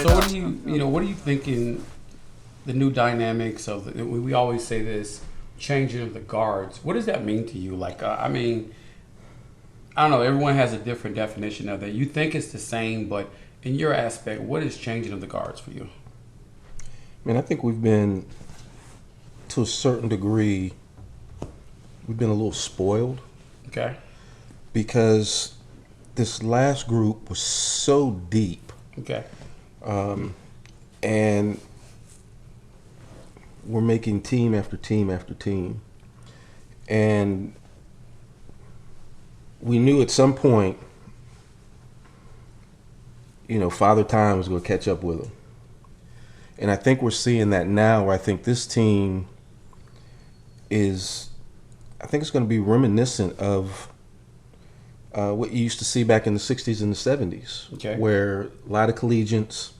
So what are you thinking? The new dynamics of we always say this changing of the guards. What does that mean to you? Like, I don't know. Everyone has a different definition of that. You think it's the same, but in your aspect, what is changing of the guards for you? I think we've been, to a certain degree, we've been a little spoiled. Okay. Because this last group was so deep. Okay. And we're making team after team after team. And we knew at some point, Father Time was going to catch up with them. And I think we're seeing that now, where I think this team it's going to be reminiscent of what you used to see back in the 60s and the 70s, okay, where a lot of collegiates,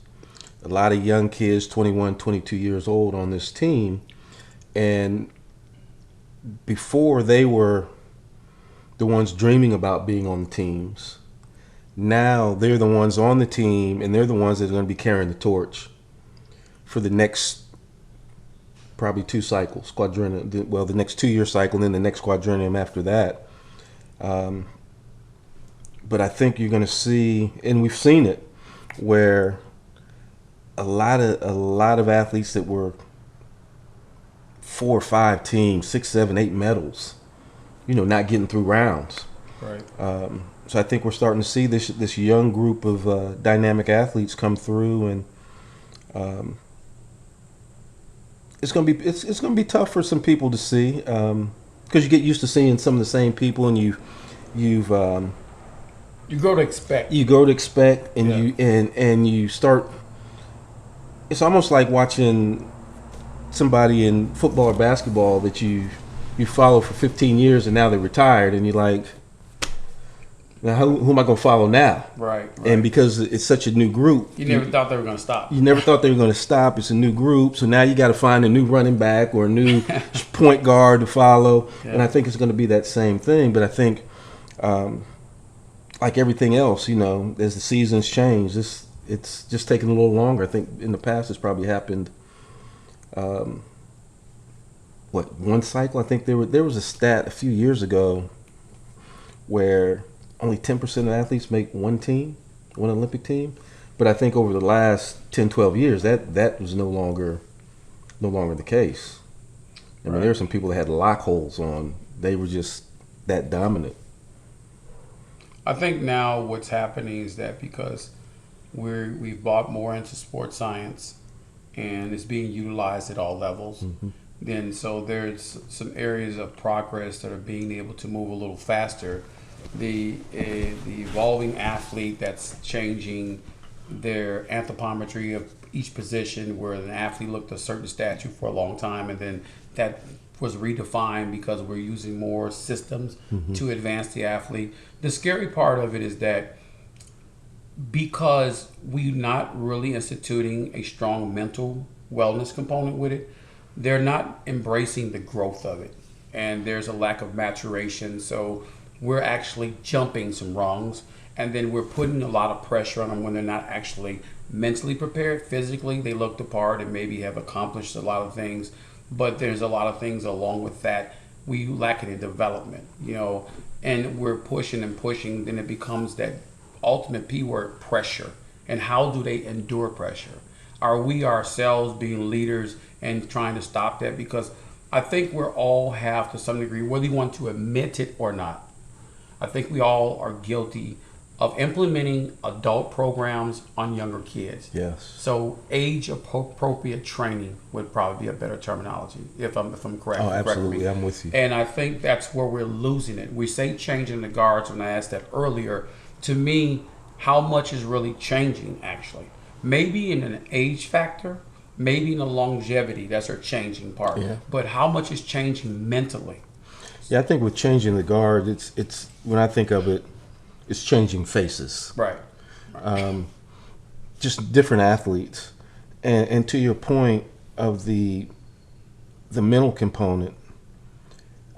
a lot of young kids, 21, 22 years old on this team. And before they were the ones dreaming about being on the teams, now they're the ones on the team, and they're the ones that are going to be carrying the torch for the next probably 2 cycles, the next 2-year cycle, and then the next quadrennium after that. But I think you're going to see, and we've seen it, where a lot of athletes that were 4 or 5 teams, 6, 7, 8 medals, not getting through rounds. Right. So I think we're starting to see this young group of dynamic athletes come through, and it's gonna be tough for some people to see, because you get used to seeing some of the same people, and you grow to expect. And yeah. you start. It's almost like watching somebody in football or basketball that you follow for 15 years, and now they're retired, and you're like, now who am I going to follow now? Right. And because it's such a new group, you never thought they were going to stop. You never thought they were going to stop. It's a new group, so now you got to find a new running back or a new point guard to follow. Yeah. And I think it's going to be that same thing. But I think, like everything else, as the seasons change, it's just taking a little longer. I think in the past it's probably happened. One cycle? I think there was a stat a few years ago where only 10% of athletes make one Olympic team. But I think over the last 10, 12 years, that was no longer the case. I mean, there were some people that had lock holes on. They were just that dominant. I think now what's happening is that because we've bought more into sports science and it's being utilized at all levels, mm-hmm. then so there's some areas of progress that are being able to move a little faster. The evolving athlete that's changing their anthropometry of each position, where an athlete looked a certain stature for a long time, and then that was redefined because we're using more systems mm-hmm. to advance the athlete. The scary part of it is that because we're not really instituting a strong mental wellness component with it, they're not embracing the growth of it, and there's a lack of maturation. So we're actually jumping some rungs, and then we're putting a lot of pressure on them when they're not actually mentally prepared. Physically, they look the part and maybe have accomplished a lot of things, but there's a lot of things along with that we lack in development, and we're pushing and pushing. Then it becomes that ultimate P word, pressure. And how do they endure pressure? Are we ourselves being leaders and trying to stop that? Because I think we all have, to some degree, whether you want to admit it or not, I think we all are guilty of implementing adult programs on younger kids. Yes. So age-appropriate training would probably be a better terminology, if I'm correct. Oh, absolutely. I'm with you. And I think that's where we're losing it. We say changing the guards, when I asked that earlier. To me, how much is really changing, actually? Maybe in an age factor, maybe in a longevity, that's our changing part. Yeah. But how much is changing mentally? Yeah, I think with changing the guard, it's when I think of it, it's changing faces. Right. Just different athletes. And to your point of the mental component,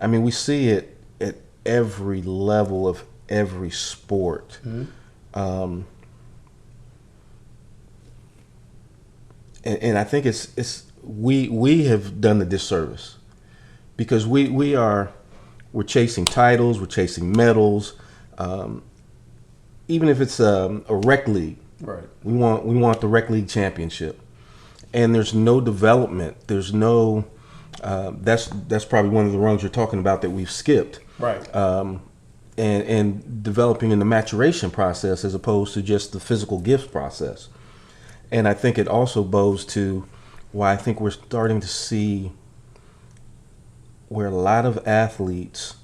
I mean, we see it at every level of every sport. Mm-hmm. and I think we have done the disservice because we're chasing titles, we're chasing medals, even if it's a rec league. Right. We want the rec league championship, and there's no development. There's no that's probably one of the rungs you're talking about that we've skipped. Right. And developing in the maturation process as opposed to just the physical gifts process. And I think it also bows to why I think we're starting to see where a lot of athletes,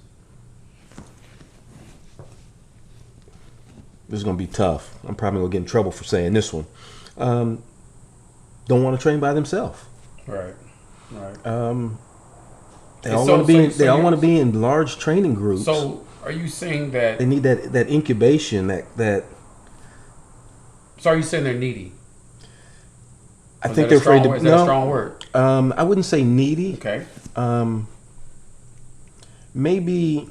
this is going to be tough. I'm probably going to get in trouble for saying this one. Don't want to train by themselves. Right. Right. They all want to be in large training groups. So are you saying that they need that incubation that So are you saying they're needy? I think they're afraid to. Is that a strong word? I wouldn't say needy. Okay. Maybe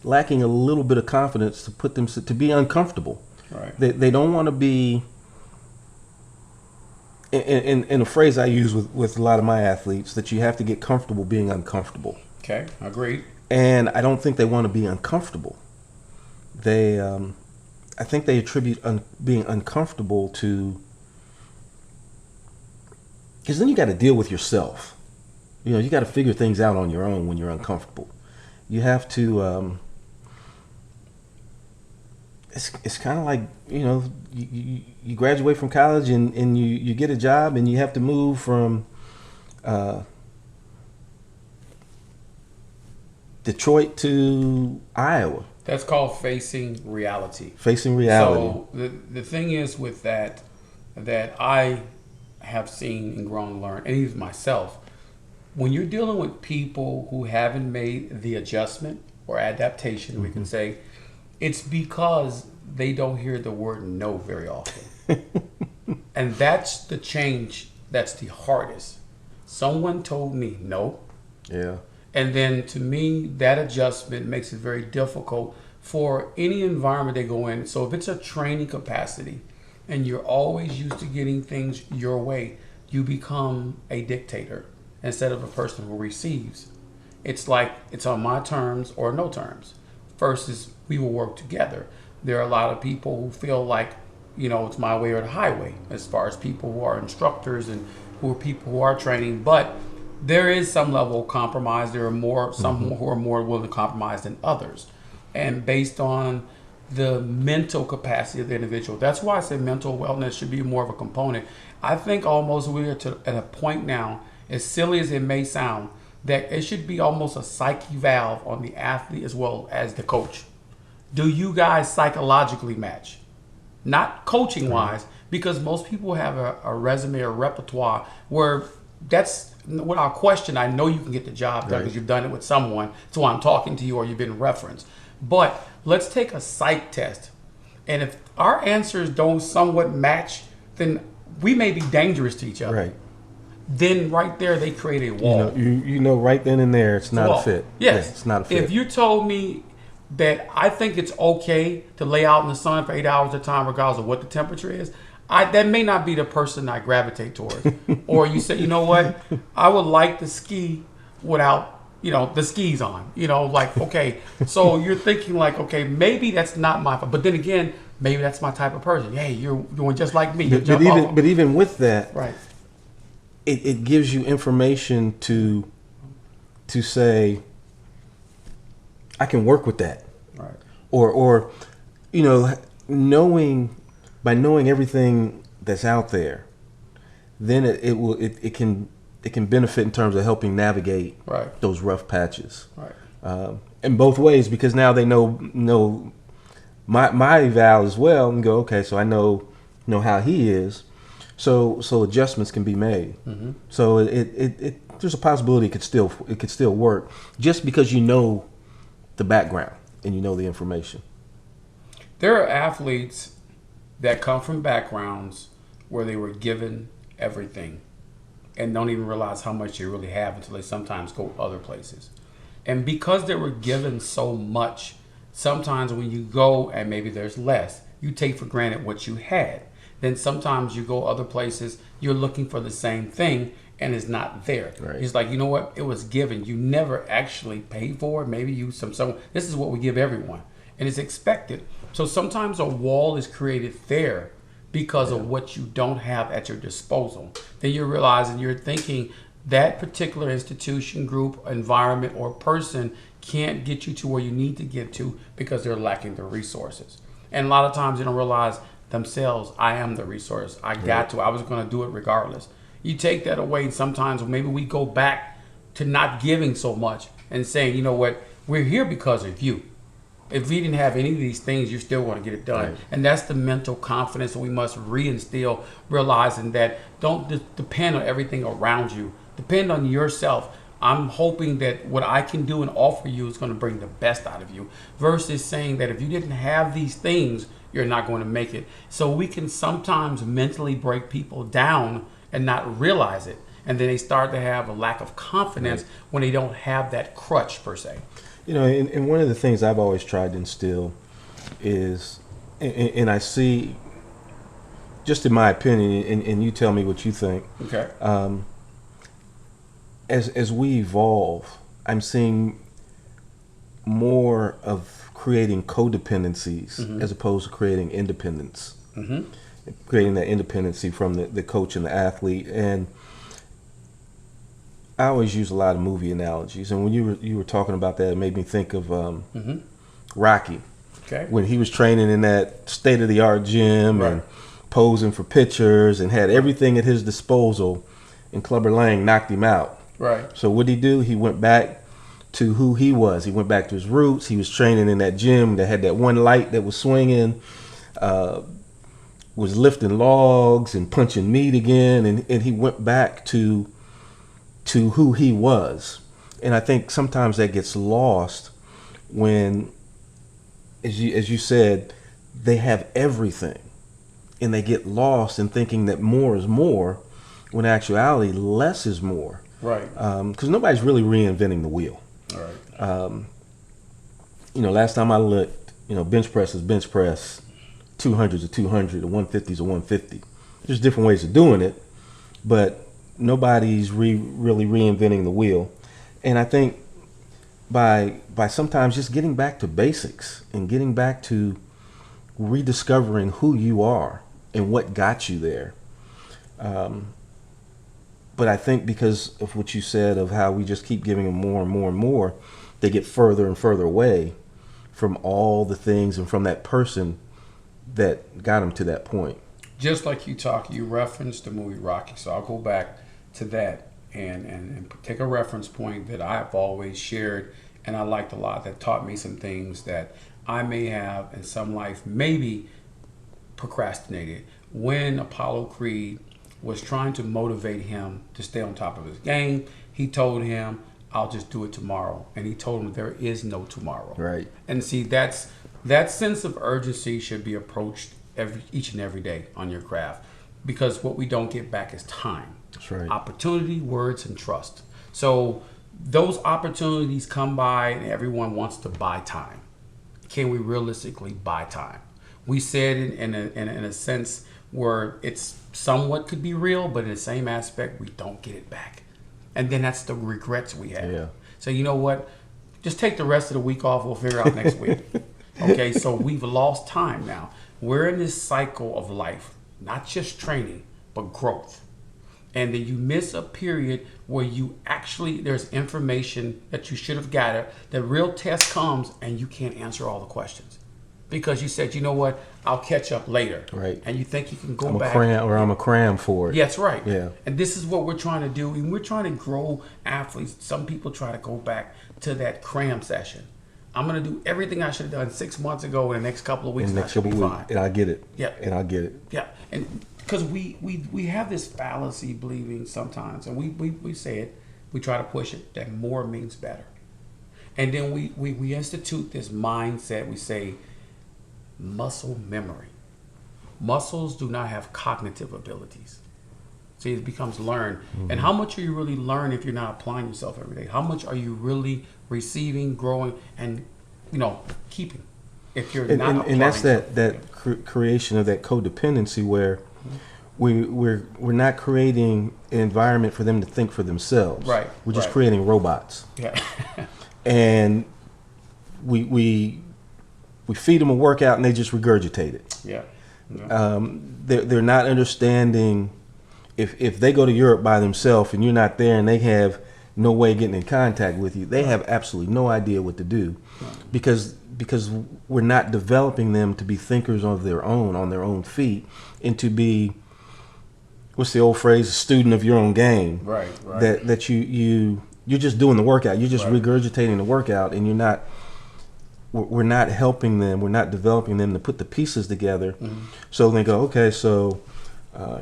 lacking a little bit of confidence to put them to be uncomfortable. Right. They don't want to be. In a phrase I use with a lot of my athletes, that you have to get comfortable being uncomfortable. Okay, agreed. And I don't think they want to be uncomfortable. They, I think they attribute being uncomfortable to, because then you got to deal with yourself. You know, you got to figure things out on your own when you're uncomfortable. You have to. It's kind of like, you know, you graduate from college and you get a job and you have to move from Detroit to Iowa. That's called facing reality. Facing reality. So the thing is with that I have seen and grown and learned, and even myself, when you're dealing with people who haven't made the adjustment or adaptation, mm-hmm. we can say, it's because they don't hear the word no very often. And that's the change that's the hardest. Someone told me no. Yeah. And then to me, that adjustment makes it very difficult for any environment they go in. So if it's a training capacity and you're always used to getting things your way, you become a dictator instead of a person who receives. It's like it's on my terms or no terms. First is we will work together. There are a lot of people who feel like, you know, it's my way or the highway as far as people who are instructors and who are people who are training. But there is some level of compromise. There are some mm-hmm. who are more willing to compromise than others. And based on the mental capacity of the individual. That's why I say mental wellness should be more of a component. I think almost we are at a point now, as silly as it may sound, that it should be almost a psyche valve on the athlete as well as the coach. Do you guys psychologically match? Not coaching wise, because most people have a resume or repertoire where that's without question. I know you can get the job done because you've done it with someone. That's why I'm talking to you or you've been referenced. But let's take a psych test. And if our answers don't somewhat match, then we may be dangerous to each other. Right. Then right there, they create a wall. You know right then and there, it's not a fit. Yes. Yeah, it's not a fit. If you told me that I think it's okay to lay out in the sun for 8 hours at a time, regardless of what the temperature is, that may not be the person I gravitate towards. Or you say, you know what, I would like to ski without, the skis on. Like, okay, so you're thinking like, okay, maybe that's not my fault. But then again, maybe that's my type of person. Hey, you're doing just like me. But even with that, right, it gives you information to say, I can work with that. Right. Or knowing everything that's out there, then it can benefit in terms of helping navigate those rough patches. Right. In both ways, because now they know my eval as well and go, okay, so I know how he is. So adjustments can be made. Mm-hmm. So it there's a possibility it could still work just because you know the background and you know the information. There are athletes that come from backgrounds where they were given everything and don't even realize how much they really have until they sometimes go other places. And because they were given so much, sometimes when you go and maybe there's less, you take for granted what you had. Then sometimes you go other places, you're looking for the same thing and it's not there. Right. He's like, you know what? It was given. You never actually paid for it. Maybe you some this is what we give everyone. And it's expected. So sometimes a wall is created there because of what you don't have at your disposal. Then you're realizing, you're thinking that particular institution, group, environment, or person can't get you to where you need to get to because they're lacking the resources. And a lot of times they don't realize themselves, I am the resource. I got to. I was going to do it regardless. You take that away, and sometimes maybe we go back to not giving so much and saying, you know what, we're here because of you. If we didn't have any of these things, you're still going to get it done. Right. And that's the mental confidence that we must reinstill, realizing that don't depend on everything around you. Depend on yourself. I'm hoping that what I can do and offer you is going to bring the best out of you, versus saying that if you didn't have these things, you're not going to make it. So we can sometimes mentally break people down and not realize it. And then they start to have a lack of confidence when they don't have that crutch per se. You know, and one of the things I've always tried to instill is, and I see, just in my opinion, and you tell me what you think. Okay. As we evolve, I'm seeing more of creating codependencies as opposed to creating independence. Creating that independency from the coach and the athlete. And I always use a lot of movie analogies, and when you were talking about that, it made me think of Rocky. Okay. When he was training in that state-of-the-art gym and posing for pictures and had everything at his disposal, and Clubber Lang knocked him out. Right. So what did he do? He went back to who he was. He went back to his roots. He was training in that gym that had that one light that was swinging, was lifting logs and punching meat again, and he went back to who he was. And I think sometimes that gets lost when, as you said, they have everything and they get lost in thinking that more is more, when in actuality less is more. Right. Because nobody's really reinventing the wheel. All right. You know, last time I looked, you know, bench press is bench press, 200s are 200, the 150s are 150. There's different ways of doing it, but nobody's really reinventing the wheel. And I think by sometimes just getting back to basics and getting back to rediscovering who you are and what got you there. But I think because of what you said of how we just keep giving them more and more and more, they get further and further away from all the things and from that person that got them to that point. Just like you referenced the movie Rocky, so I'll go back to that and take a reference point that I've always shared and I liked a lot, that taught me some things that I may have in some life maybe procrastinated. When Apollo Creed was trying to motivate him to stay on top of his game, he told him, I'll just do it tomorrow. And he told him there is no tomorrow. Right. And see, that sense of urgency should be approached each and every day on your craft, because what we don't get back is time. That's right. Opportunity, words, and trust. So those opportunities come by and everyone wants to buy time. Can we realistically buy time? We said in a sense where it's somewhat could be real, but in the same aspect, we don't get it back. And then that's the regrets we have. Yeah. So you know what? Just take the rest of the week off. We'll figure out next week. Okay, so we've lost time now. We're in this cycle of life, not just training, but growth. And then you miss a period where you actually, there's information that you should have gathered. The real test comes and you can't answer all the questions because you said, you know what, I'll catch up later. Right. And you think you can go I'm back. a cram for it. Yeah, that's right. Yeah. And this is what we're trying to do. And we're trying to grow athletes. Some people try to go back to that cram session. I'm going to do everything I should have done 6 months ago in the next couple of weeks. And I get it. Yeah. And I get it. Yeah. And because we have this fallacy believing sometimes, and we say it, we try to push it, that more means better. And then we institute this mindset. We say muscle memory. Muscles do not have cognitive abilities. See, it becomes learned. Mm-hmm. And how much are you really learning if you're not applying yourself every day? How much are you really receiving, growing, and keeping if you're not applying? And that's that creation of that codependency where We're not creating an environment for them to think for themselves. Right. We're just right. creating robots. Yeah. And we feed them a workout and they just regurgitate it. Yeah. They're not understanding if they go to Europe by themselves and you're not there and they have no way of getting in contact with you, they have absolutely no idea what to do, because we're not developing them to be thinkers of their own, on their own feet, and to be, what's the old phrase, a student of your own game. Right. That you're just doing the workout, you're just regurgitating the workout, and we're not helping them, we're not developing them to put the pieces together. So they go, okay, so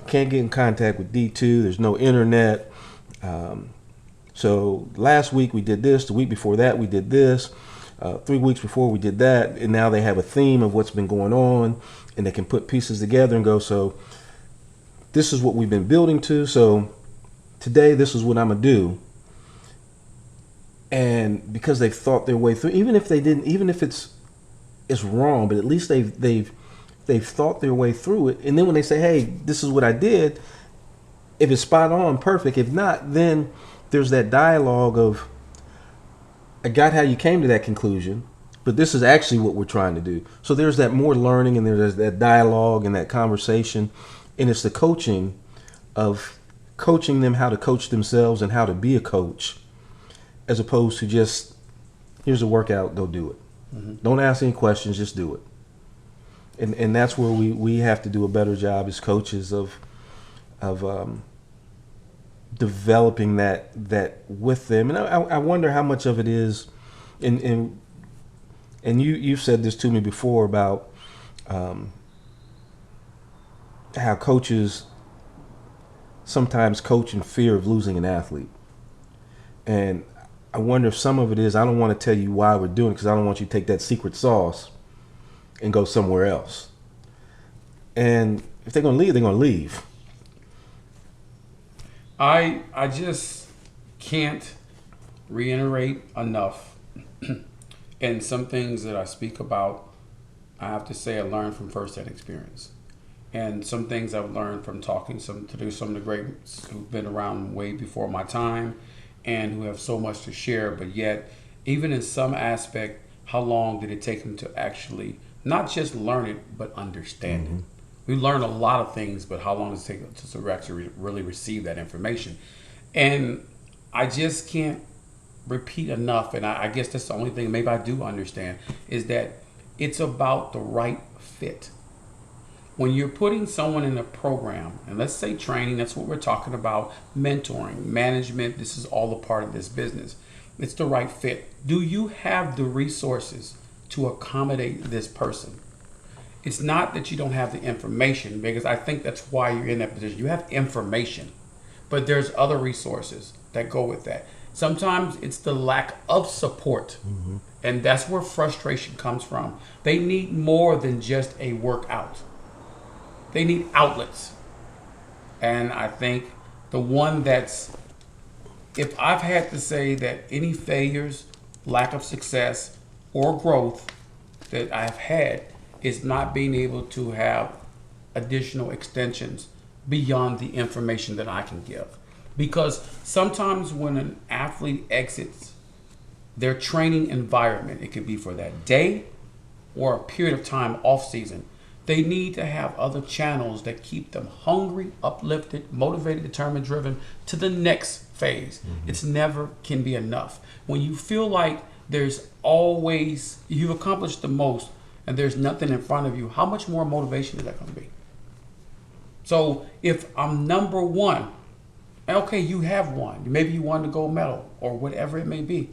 can't get in contact with D2, there's no internet. So last week we did this, the week before that we did this, 3 weeks before we did that, and now they have a theme of what's been going on, and they can put pieces together and go, so this is what we've been building to, so today this is what I'm gonna do. And because they've thought their way through, even if it's wrong, but at least they've thought their way through it. And then when they say, hey, this is what I did, if it's spot on, perfect. If not, then there's that dialogue of, I got how you came to that conclusion, but this is actually what we're trying to do. So there's that more learning, and there's that dialogue and that conversation. And it's the coaching of coaching them how to coach themselves and how to be a coach, as opposed to just, here's a workout, go do it. Don't ask any questions, just do it. And that's where we have to do a better job as coaches of developing that with them. And I wonder how much of it is, and you've said this to me before about how coaches sometimes coach in fear of losing an athlete. And I wonder if some of it is, I don't want to tell you why we're doing it, because I don't want you to take that secret sauce and go somewhere else. And if they're going to leave, they're going to leave. I just can't reiterate enough. And some things that I speak about, I have to say I learned from firsthand experience. And some things I've learned from talking to some of the greats who've been around way before my time and who have so much to share. But yet, even in some aspect, how long did it take them to actually not just learn it, but understand it? We learn a lot of things, but how long does it take to actually really receive that information? And I just can't repeat enough, and I guess that's the only thing maybe I do understand, is that it's about the right fit. When you're putting someone in a program, and let's say training, that's what we're talking about, mentoring, management, this is all a part of this business. It's the right fit. Do you have the resources to accommodate this person? It's not that you don't have the information, because I think that's why you're in that position. You have information, but there's other resources that go with that. Sometimes it's the lack of support, and that's where frustration comes from. They need more than just a workout. They need outlets. And I think the one that's, if I've had to say that any failures, lack of success, or growth that I've had is not being able to have additional extensions beyond the information that I can give. Because sometimes when an athlete exits their training environment, it could be for that day or a period of time off season, they need to have other channels that keep them hungry, uplifted, motivated, determined, driven to the next phase. It's never can be enough. When you feel like there's always, you've accomplished the most and there's nothing in front of you, how much more motivation is that going to be? So if I'm number one, okay, you have won. Maybe you won the gold medal or whatever it may be,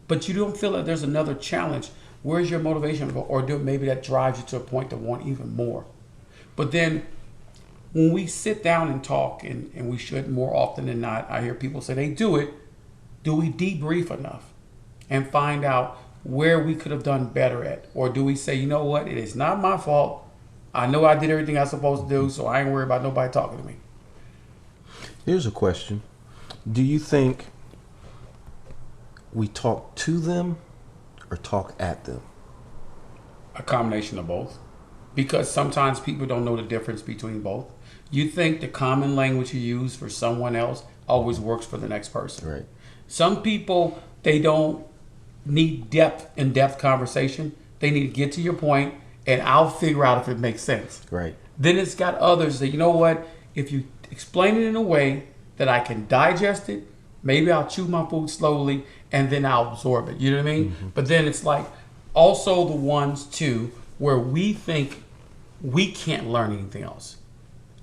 but you don't feel like there's another challenge. Where's your motivation to go? Or maybe that drives you to a point to want even more. But then when we sit down and talk, and we should more often than not, I hear people say they do it, do we debrief enough and find out where we could have done better at? Or do we say, you know what, it is not my fault. I know I did everything I was supposed to do, so I ain't worried about nobody talking to me. Here's a question. Do you think we talk to them or talk at them? A combination of both. Because sometimes people don't know the difference between both. You think the common language you use for someone else always works for the next person. Right. Some people, they don't need in-depth conversation. They need to get to your point, and I'll figure out if it makes sense. Right. Then it's got others that, you know what, if you explain it in a way that I can digest it, maybe I'll chew my food slowly and then I'll absorb it. You know what I mean? Mm-hmm. But then it's like also the ones too where we think we can't learn anything else.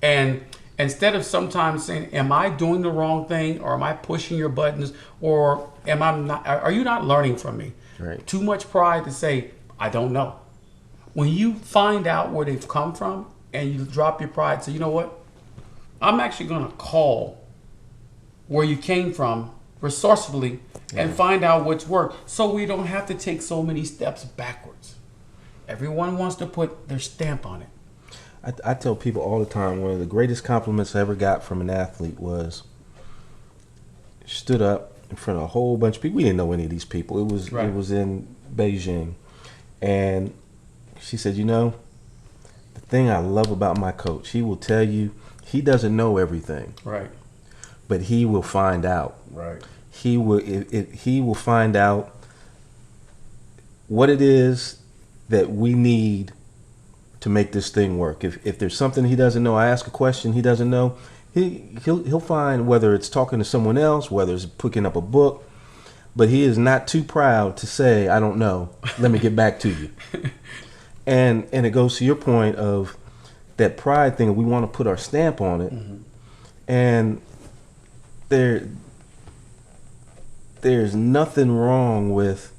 And instead of sometimes saying, am I doing the wrong thing, or am I pushing your buttons, or am I not, are you not learning from me? Right. Too much pride to say, I don't know. When you find out where they've come from and you drop your pride, say, you know what? I'm actually going to call where you came from resourcefully and find out what's worked, so we don't have to take so many steps backwards. Everyone wants to put their stamp on it. I tell people all the time, one of the greatest compliments I ever got from an athlete was, stood up in front of a whole bunch of people. We didn't know any of these people. It was in Beijing. And she said, you know, the thing I love about my coach, he will tell you he doesn't know everything. Right. But he will find out. Right. He will find out what it is that we need to make this thing work. If there's something he doesn't know, I ask a question he doesn't know, he'll find, whether it's talking to someone else, whether it's picking up a book, but he is not too proud to say, I don't know, let me get back to you. And it goes to your point of that pride thing. We want to put our stamp on it. Mm-hmm. And there's nothing wrong with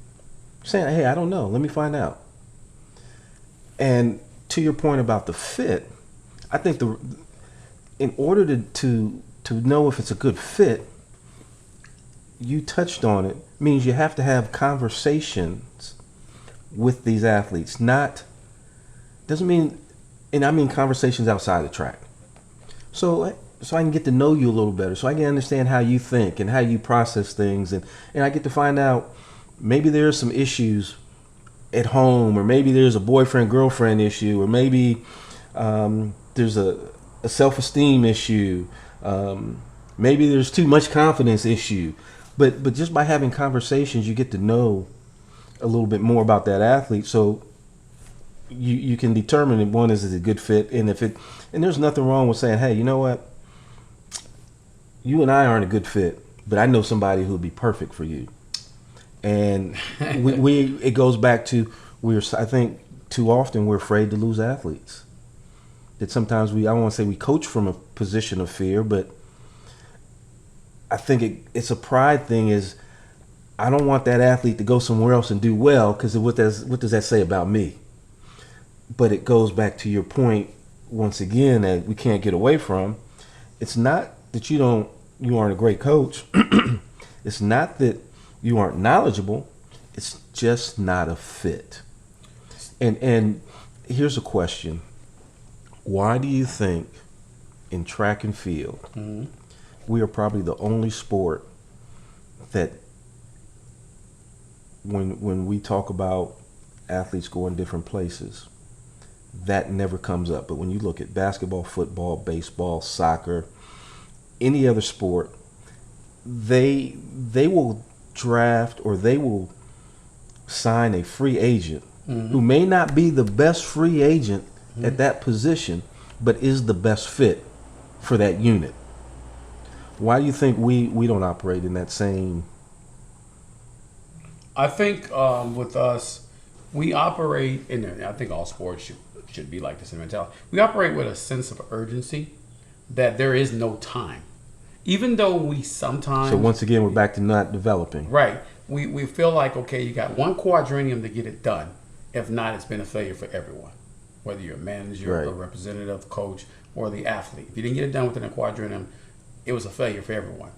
saying, hey, I don't know, let me find out. And to your point about the fit, I think in order to know if it's a good fit, you touched on it, means you have to have conversations with these athletes. Doesn't mean, and I mean conversations outside the track. So I can get to know you a little better, so I can understand how you think and how you process things, and I get to find out maybe there's some issues at home, or maybe there's a boyfriend-girlfriend issue, or maybe there's a self-esteem issue, maybe there's too much confidence issue. But just by having conversations, you get to know a little bit more about that athlete, so you can determine if one is a good fit, and there's nothing wrong with saying, hey, you know what, you and I aren't a good fit, but I know somebody who would be perfect for you. And it goes back to, I think too often we're afraid to lose athletes. That sometimes I don't want to say we coach from a position of fear, but I think it's a pride thing. Is I don't want that athlete to go somewhere else and do well, because what does that say about me? But it goes back to your point once again that we can't get away from. It's not that you aren't a great coach. It's not that you aren't knowledgeable. It's just not a fit. And here's a question. Why do you think in track and field, mm-hmm. we are probably the only sport that when we talk about athletes going different places, that never comes up. But when you look at basketball, football, baseball, soccer, any other sport, they will draft, or they will sign a free agent, mm-hmm. who may not be the best free agent, mm-hmm. at that position, but is the best fit for that unit. Why do you think we don't operate in that same? I think with us, we operate I think all sports should be like this in mentality. We operate with a sense of urgency that there is no time. Even though we sometimes... So once again, we're back to not developing. Right. We feel like, okay, you got one quadrennium to get it done. If not, it's been a failure for everyone. Whether you're a manager, right. a representative, coach, or the athlete. If you didn't get it done within a quadrennium, it was a failure for everyone.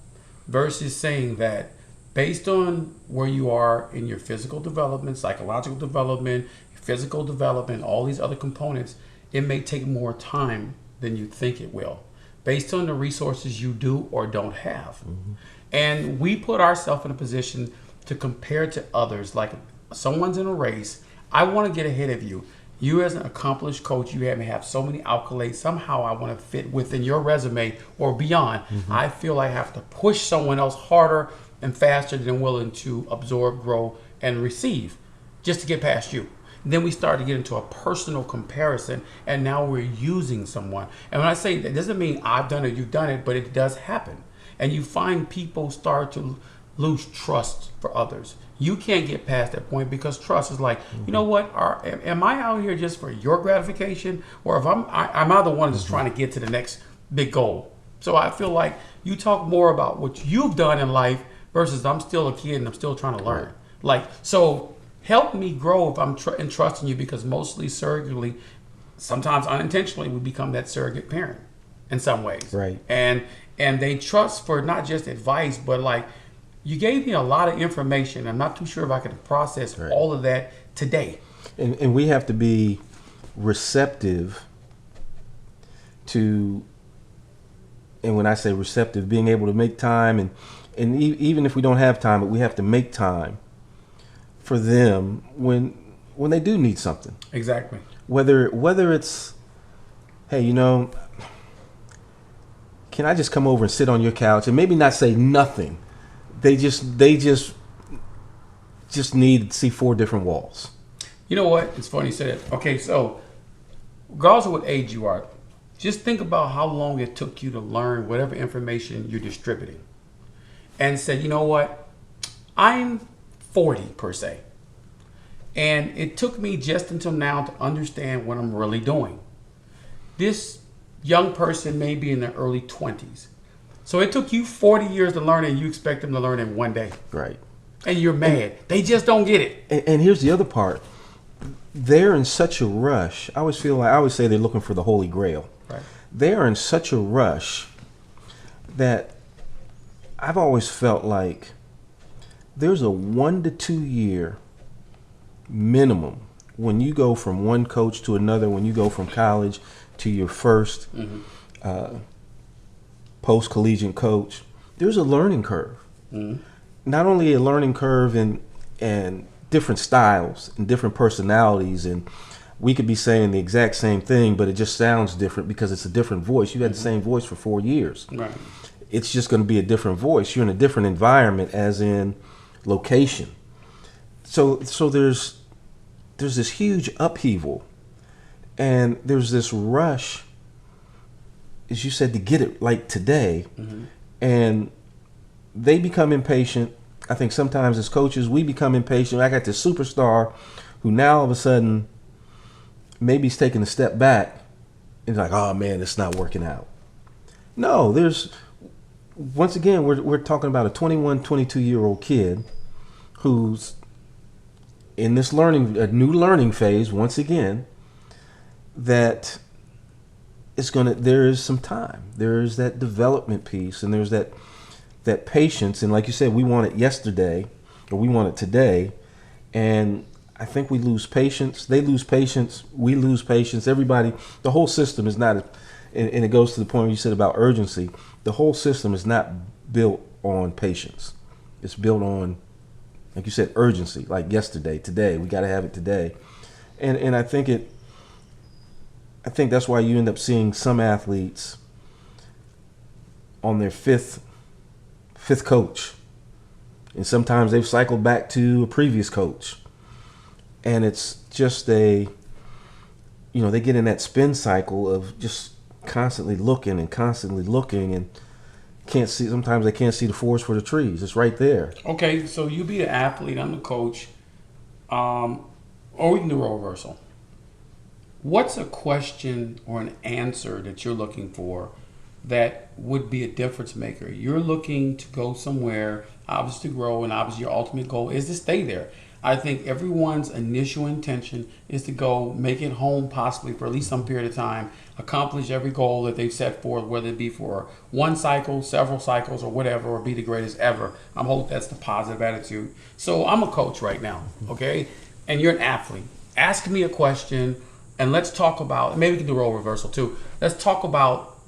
Versus saying that based on where you are in your physical development, psychological development, physical development, all these other components, it may take more time than you think it will, based on the resources you do or don't have. Mm-hmm. And we put ourselves in a position to compare to others. Like someone's in a race, I want to get ahead of you. You as an accomplished coach, you have so many accolades. Somehow I want to fit within your resume or beyond. I feel I have to push someone else harder and faster than willing to absorb, grow, and receive just to get past you. Then we start to get into a personal comparison, and now we're using someone. And when I say that, doesn't mean I've done it, you've done it, but it does happen. And you find people start to lose trust for others. You can't get past that point because trust is like, you know what? Am I out here just for your gratification, or if am I the one that's trying to get to the next big goal? So I feel like you talk more about what you've done in life versus I'm still a kid and I'm still trying to learn. Like, so help me grow if I'm entrusting you, because mostly surgically, sometimes unintentionally, we become that surrogate parent in some ways. Right. And they trust for not just advice, but like, you gave me a lot of information. I'm not too sure if I can process all of that today. And we have to be receptive to, and when I say receptive, being able to make time, and even if we don't have time, but we have to make time for them when they do need something. Exactly. Whether it's, hey, can I just come over and sit on your couch and maybe not say nothing? They just need to see 4 different walls. You know what? It's funny you said it. Okay, so regardless of what age you are, just think about how long it took you to learn whatever information you're distributing. And say, you know what? I'm 40 per se. And it took me just until now to understand what I'm really doing. This young person may be in their early 20s. So it took you 40 years to learn, and you expect them to learn in one day. Right. And you're mad. They just don't get it. And here's the other part. They're in such a rush. I always say they're looking for the Holy Grail. Right. They are in such a rush that I've always felt like there's a 1 to 2 year minimum when you go from one coach to another, when you go from college to your first post-collegiate coach. There's a learning curve. Not only a learning curve in different styles and different personalities, and we could be saying the exact same thing, but it just sounds different because it's a different voice. You had the same voice for 4 years. Right. It's just going to be a different voice. You're in a different environment, as in location. So there's this huge upheaval, and there's this rush, as you said, to get it like today. And they become impatient. I think sometimes as coaches, we become impatient. I got this superstar who now all of a sudden maybe he's taking a step back and like, oh man, it's not working out. No, once again, we're talking about a 21, 22-year-old kid who's in this a new learning phase once again, that there is some time. There is that development piece, and there's that patience. And like you said, we want it yesterday, or we want it today. And I think we lose patience. They lose patience. We lose patience. Everybody, the whole system is not, and it goes to the point you said about urgency. The whole system is not built on patience. It's built on, like you said, urgency, like yesterday, today. We got to have it today. And I think that's why you end up seeing some athletes on their fifth coach. And sometimes they've cycled back to a previous coach. And it's just they get in that spin cycle of just constantly looking and sometimes they can't see the forest for the trees. It's right there. Okay, so you be the athlete, I'm the coach, or we can do role reversal. What's a question or an answer that you're looking for that would be a difference maker? You're looking to go somewhere, obviously to grow, and obviously your ultimate goal is to stay there. I think everyone's initial intention is to go make it home, possibly for at least some period of time, accomplish every goal that they've set forth, whether it be for one cycle, several cycles, or whatever, or be the greatest ever. I'm hoping that's the positive attitude. So I'm a coach right now, okay? And you're an athlete. Ask me a question, and let's talk about, maybe we can do role reversal too. Let's talk about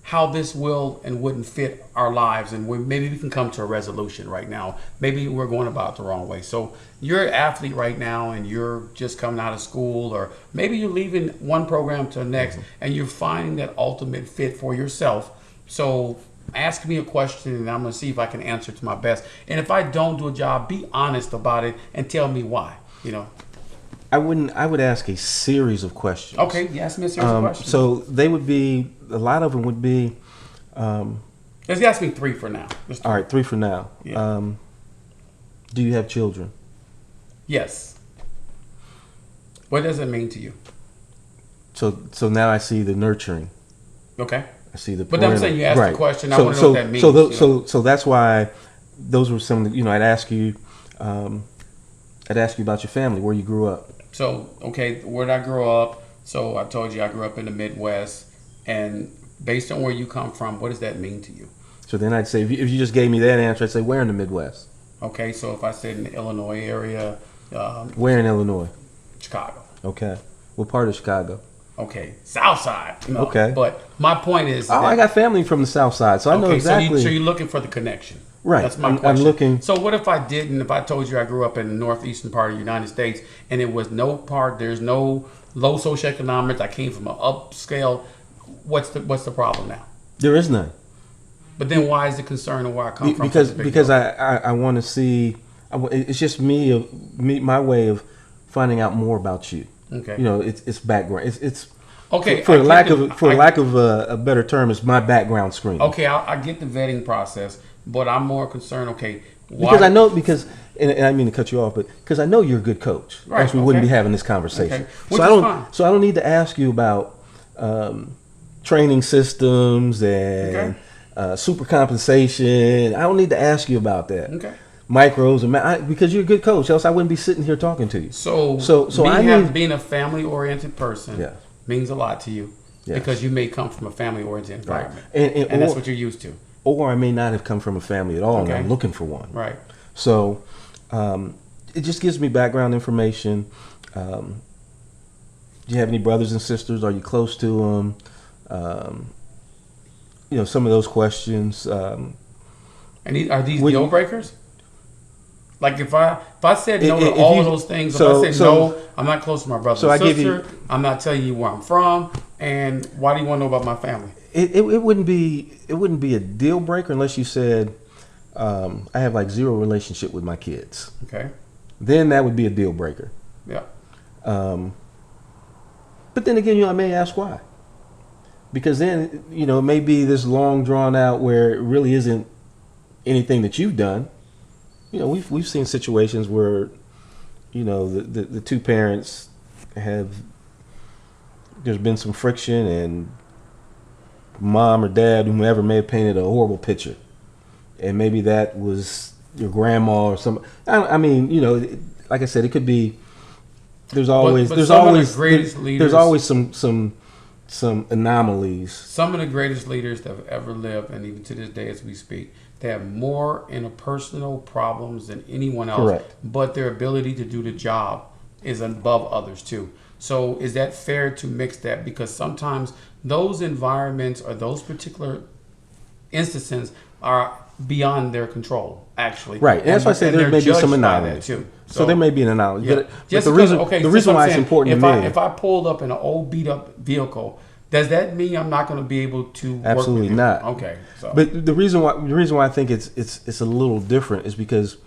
how this will and wouldn't fit our lives, and maybe we can come to a resolution right now. Maybe we're going about it the wrong way. So you're an athlete right now, and you're just coming out of school, or maybe you're leaving one program to the next, and you're finding that ultimate fit for yourself. So ask me a question, and I'm going to see if I can answer to my best. And if I don't do a job, be honest about it and tell me why. I would ask a series of questions. Okay, you ask me a series of questions. So they would be, a lot of them would be. Let's ask me 3 for now. All right, 3 for now. Yeah. Do you have children? Yes. What does it mean to you? So now I see the nurturing. Okay. I see the. But I'm saying you asked the question. I want to know what that means. So that's why those were some. I'd ask you. I'd ask you about your family, where you grew up. So, okay, where did I grow up? So I told you I grew up in the Midwest. And based on where you come from, what does that mean to you? So then I'd say, if you just gave me that answer, I'd say, where in the Midwest? Okay, so if I said in the Illinois area. Where in Illinois? Chicago. Okay. What part of Chicago? Okay, South Side. Okay. But my point is. I got family from the South Side, so I know exactly. So you're looking for the connection. Right. That's my question. I'm looking. So what if I didn't? If I told you I grew up in the northeastern part of the United States, and it was there's no low socioeconomics. I came from an upscale. What's the problem now? There is none. But then why is the concern of where I come from? Because I want to see. It's just my way of finding out more about you. Okay. It's background. It's okay. For lack of a better term, it's my background screen. Okay, I get the vetting process, but I'm more concerned. Okay, why? Because I know and I didn't mean to cut you off, but because I know you're a good coach. Right. Else we wouldn't be having this conversation. Okay. So I don't need to ask you about training systems and super compensation. I don't need to ask you about that. Okay. Micros because you're a good coach. Else I wouldn't be sitting here talking to you. So being a family oriented person means a lot to you because you may come from a family oriented environment, and that's what you're used to. Or I may not have come from a family at all, and I'm looking for one. Right. So it just gives me background information. Do you have any brothers and sisters? Are you close to them? Some of those questions. And are these deal breakers? Like if I said no to all of those things, no, I'm not close to my brother and sister. I'm not telling you where I'm from, and why do you want to know about my family? It wouldn't be a deal breaker unless you said I have like zero relationship with my kids. Okay. Then that would be a deal breaker. Yeah. But then again, I may ask why. Because then it may be this long drawn out where it really isn't anything that you've done. We've seen situations where, the two parents there's been some friction, and mom or dad, whomever, may have painted a horrible picture, and maybe that was your grandma or some. I mean, like I said, it could be. There's always some anomalies. Some of the greatest leaders that have ever lived, and even to this day as we speak, they have more interpersonal problems than anyone else. Correct. But their ability to do the job is above others too. So is that fair to mix that? Because sometimes those environments or those particular instances are beyond their control, actually. Right. And that's why I say there may be some anomalies too. So there may be an anomaly. Yeah. But the reason why it's important to me. If I pulled up in an old beat up vehicle, does that mean I'm not going to be able to work Absolutely with you? not. Okay. So. But the reason why I think it's a little different is because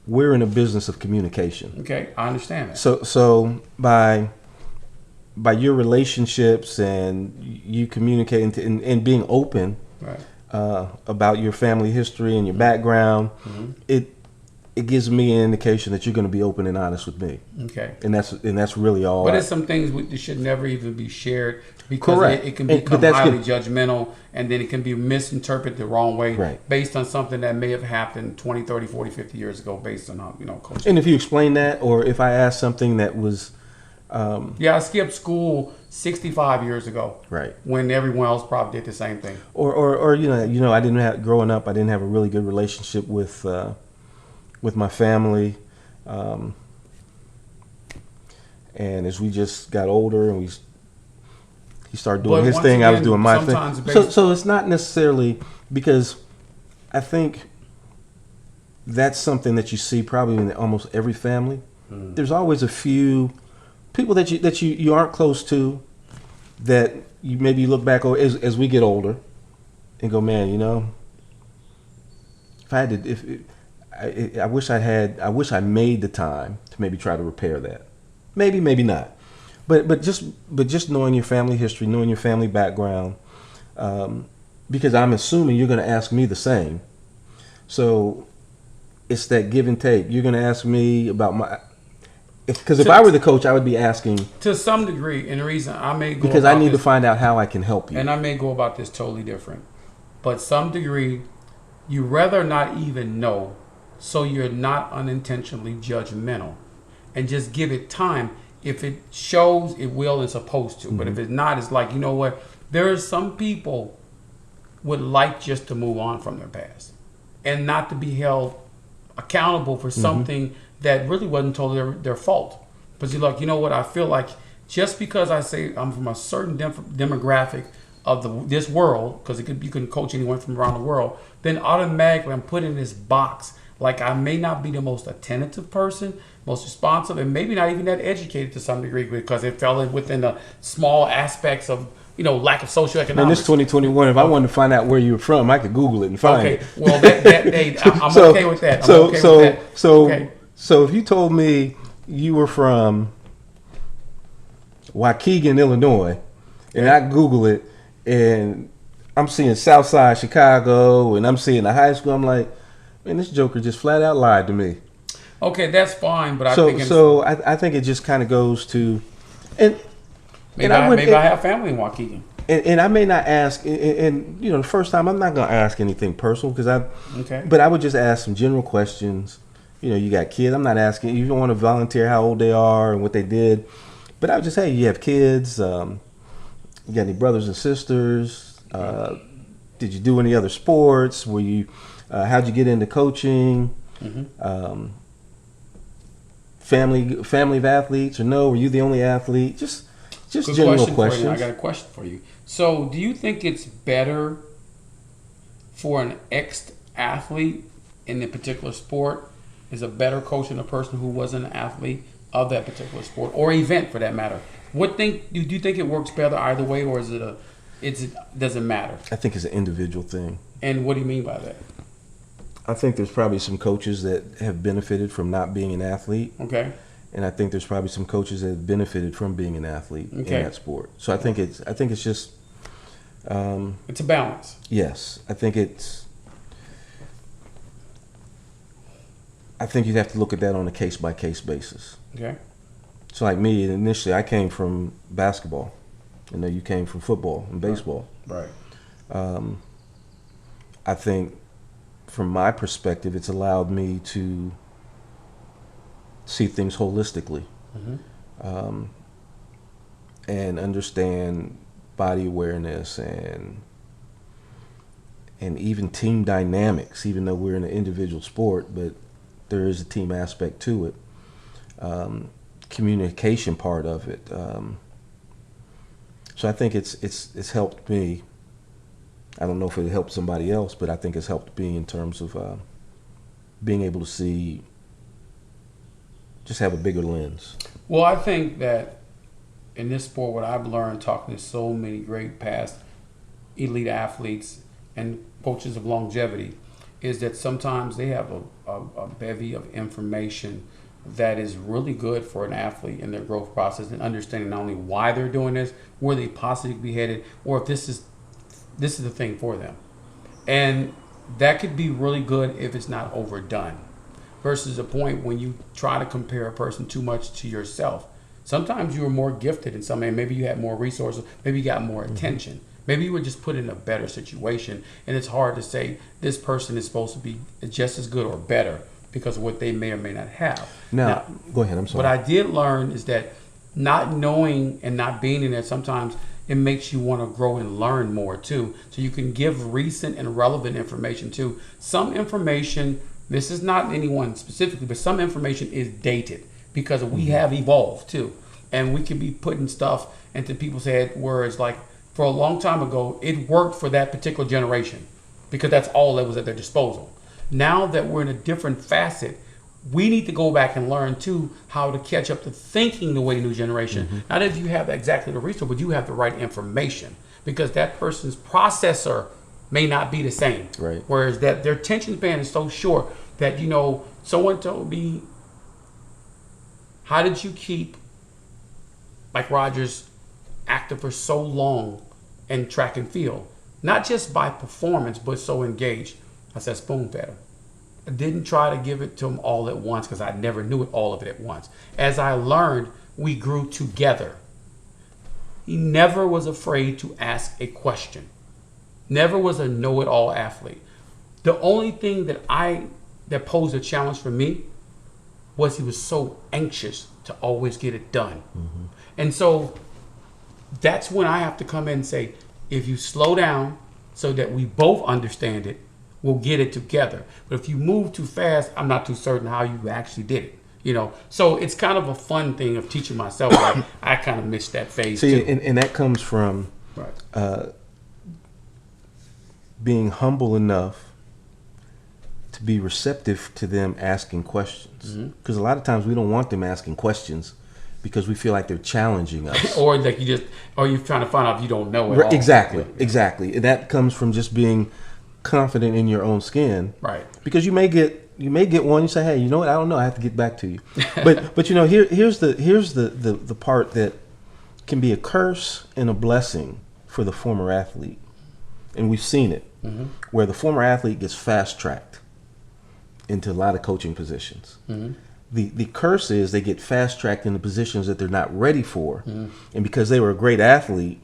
we're in a business of communication. Okay, I understand that. So by your relationships and you communicating and being open about your family history and your background, it gives me an indication that you're going to be open and honest with me. Okay. And that's really all. But there's some things that should never even be shared because it can become highly judgmental, and then it can be misinterpreted the wrong way based on something that may have happened 20, 30, 40, 50 years ago based on culture. And if you explain that, or if I ask something that was I skipped school 65 years ago. Right. When everyone else probably did the same thing. Or I didn't have, growing up, I didn't have a really good relationship with my family, and as we just got older and He started doing But his once thing. I was again, doing my sometimes thing. based- So it's not necessarily because I think that's something that you see probably in almost every family. There's always a few people that you aren't close to that you maybe look back over as we get older and go, man, you know, if I had to, I wish I made the time to maybe try to repair that. Maybe not. But just knowing your family history, knowing your family background, because I'm assuming you're going to ask me the same. So it's that give and take. You're going to ask me about my. Because if I were the coach, I would be asking to some degree, and the reason I may go because about I need this, to find out how I can help you. and I may go about this totally different, but some degree, you rather not even know, so you're not unintentionally judgmental, and just give it time. If it shows, it will and supposed to. But if it's not, it's like, you know what? There are some people would like just to move on from their past and not to be held accountable for something that really wasn't totally their fault. But you're like, you know what? I feel like just because I say I'm from a certain demographic of this world, because you can coach anyone from around the world, then automatically I'm put in this box. Like I may not be the most attentive person, most responsive, and maybe not even that educated to some degree because it fell in within the small aspects of, you know, lack of socioeconomics. In this 2021, if I wanted to find out where you were from, I could Google it and find it. Okay, well, I'm okay with that. So if you told me you were from Waukegan, Illinois, and I Google it, and I'm seeing Southside Chicago, and I'm seeing the high school, I'm like, man, this joker just flat out lied to me. Okay, that's fine, but I think it just kind of goes to, and maybe I have family in Waukegan. And I may not ask, and you know, the first time I'm not gonna ask anything personal but I would just ask some general questions. You know, you got kids. I'm not asking. You don't want to volunteer how old they are and what they did, but I would just, hey, you have kids. You got any brothers and sisters? Did you do any other sports? Were you? How'd you get into coaching? Family of athletes or no? Were you the only athlete? Just Good general questions. I questions. got a question for you. So, do you think it's better for an ex-athlete in a particular sport is a better coach than a person who wasn't an athlete of that particular sport or event for that matter? Do you think it works better either way, or does it matter? I think it's an individual thing. And what do you mean by that? I think there's probably some coaches that have benefited from not being an athlete. Okay. And I think there's probably some coaches that have benefited from being an athlete in that sport. So I think it's just it's a balance. Yes. I think you'd have to look at that on a case by case basis. Okay. So like me, initially I came from basketball. I know you came from football and baseball. Right. I think from my perspective, it's allowed me to see things holistically and understand body awareness and even team dynamics, even though we're in an individual sport, but there is a team aspect to it. Communication part of it. So I think it's helped me. I don't know if it helped somebody else, but I think it's helped me in terms of being able to see, just have a bigger lens. Well, I think that in this sport, what I've learned talking to so many great past elite athletes and coaches of longevity is that sometimes they have a bevy of information that is really good for an athlete in their growth process and understanding not only why they're doing this, where they possibly be headed, or if this is the thing for them. And that could be really good if it's not overdone versus a point when you try to compare a person too much to yourself. Sometimes you were more gifted in some way. Maybe you had more resources. Maybe you got more attention. Maybe you were just put in a better situation. And it's hard to say this person is supposed to be just as good or better because of what they may or may not have. Now go ahead. I'm sorry. What I did learn is that not knowing and not being in it, sometimes it makes you want to grow and learn more too. So you can give recent and relevant information too. Some information, this is not anyone specifically, but some information is dated because we have evolved too. and we could be putting stuff into people's head where it's like, for a long time ago, it worked for that particular generation because that's all that was at their disposal. Now that we're in a different facet, we need to go back and learn too how to catch up to thinking the way the new generation. Mm-hmm. Not if you have exactly the resource, but you have the right information, because that person's processor may not be the same. Right. Whereas that their attention span is so short that, you know, someone told me, how did you keep Mike Rogers active for so long in track and field? Not just by performance, but so engaged. I said, spoon fed him. I didn't try to give it to him all at once because I never knew it all of it at once. As I learned, we grew together. He never was afraid to ask a question. Never was a know-it-all athlete. The only thing that posed a challenge for me was he was so anxious to always get it done. Mm-hmm. And so that's when I have to come in and say, if you slow down so that we both understand it, we'll get it together. But if you move too fast, I'm not too certain how you actually did it. You know, so it's kind of a fun thing of teaching myself. Like, I kind of missed that phase too. And that comes from being humble enough to be receptive to them asking questions. Because a lot of times we don't want them asking questions because we feel like they're challenging us. Or like you're trying to find out if you don't know it all. Exactly. And that comes from just being confident in your own skin. Right. Because you may get one, you say, hey, you know what, I don't know, I have to get back to you. But you know, here's the part that can be a curse and a blessing for the former athlete. And we've seen it, where the former athlete gets fast-tracked into a lot of coaching positions. The curse is they get fast-tracked into positions that they're not ready for. And because they were a great athlete,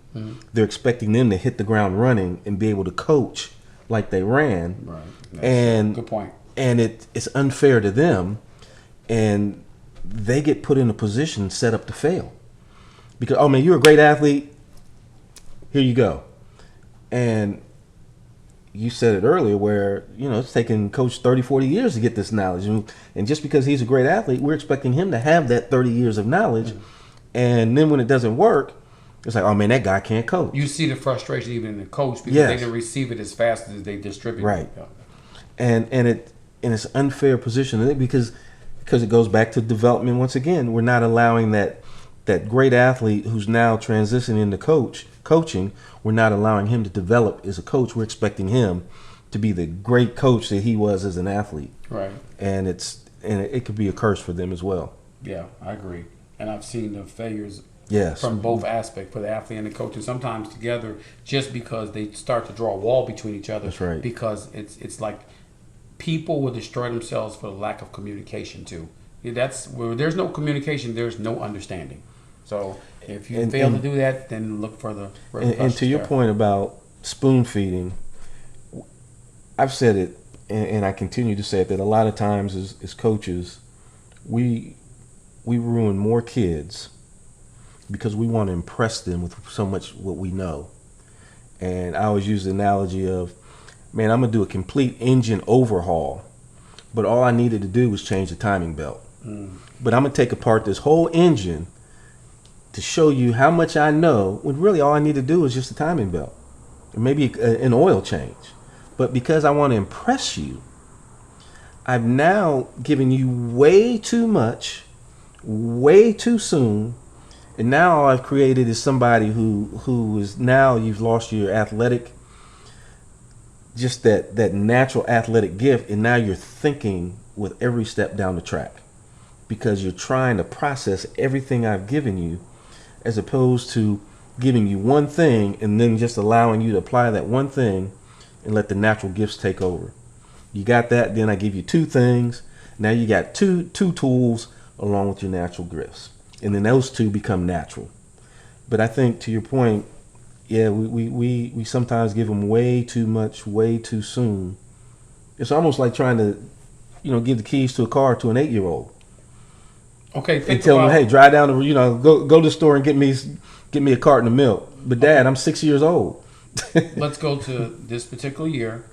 they're expecting them to hit the ground running and be able to coach like they ran. Right. And good point. And it's unfair to them, and they get put in a position set up to fail. Because, oh man, you're a great athlete, here you go. And you said it earlier where, you know, it's taken Coach 30, 40 years to get this knowledge. And just because he's a great athlete, we're expecting him to have that 30 years of knowledge. And then when it doesn't work, it's like, oh man, that guy can't coach. You see the frustration even in the coach because they didn't receive it as fast as they distribute right. it. Yeah. And it's unfair position because it goes back to development once again. We're not allowing that great athlete who's now transitioning into coaching, we're not allowing him to develop as a coach. We're expecting him to be the great coach that he was as an athlete. Right. And it could be a curse for them as well. Yeah, I agree. And I've seen the failures Yes. from both aspects, for the athlete and the coach, and sometimes together, just because they start to draw a wall between each other. That's right. Because it's like people will destroy themselves for the lack of communication too. That's where there's no communication, there's no understanding. So if you fail to do that, then look for the and to your point about spoon feeding, I've said it, and I continue to say it, that a lot of times as coaches, we ruin more kids because we want to impress them with so much what we know. And I always use the analogy of, man, I'm going to do a complete engine overhaul, but all I needed to do was change the timing belt. But I'm going to take apart this whole engine to show you how much I know, when really all I need to do is just a timing belt, or maybe an oil change. But because I want to impress you, I've now given you way too much, way too soon, and now all I've created is somebody who is now, you've lost your athletic, just that natural athletic gift, and now you're thinking with every step down the track because you're trying to process everything I've given you, as opposed to giving you one thing and then just allowing you to apply that one thing and let the natural gifts take over. You got that, then I give you two things. Now you got two tools along with your natural gifts. And then those two become natural. But I think to your point, yeah, we sometimes give them way too much, way too soon. It's almost like trying to, give the keys to a car to an 8-year-old. Okay, and tell them, hey, drive down to, go to the store and get me a carton of milk. But Dad, I'm 6 years old. Let's go to this particular year.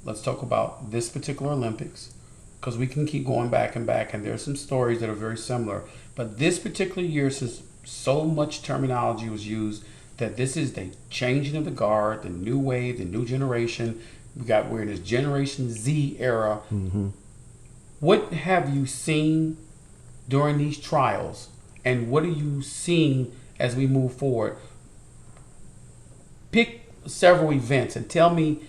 Let's talk about this particular Olympics, because we can keep going back and back, and there's some stories that are very similar. But this particular year, since so much terminology was used that this is the changing of the guard, the new wave, the new generation. We're in this Generation Z era. Mm-hmm. What have you seen during these trials, and what are you seeing as we move forward? Pick several events and tell me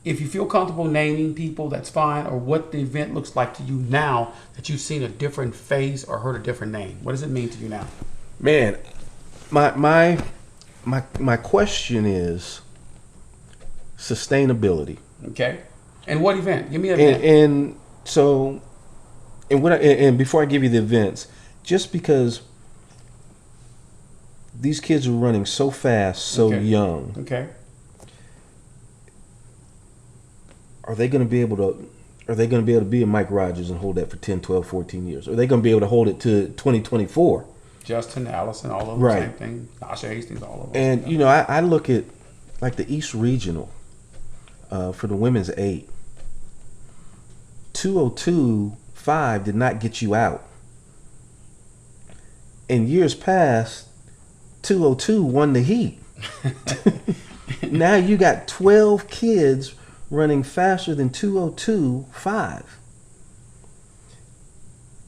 if you feel comfortable naming people, that's fine, or what the event looks like to you now that you've seen a different face or heard a different name. What does it mean to you now? Man, my question is sustainability. Okay. And what event? Give me an event. And before I give you the events, just because these kids are running so fast, so young, Okay. are they going to be able to be a Mike Rogers and hold that for 10, 12, 14 years? Are they going to be able to hold it to 2024? Justin, Allison, all of them, right. Same thing. Nasha Hastings, all of them. And, I look at like the East Regional for the women's 8. 202.5 did not get you out. In years past, 202 won the heat. Now you got 12 kids running faster than 202.5.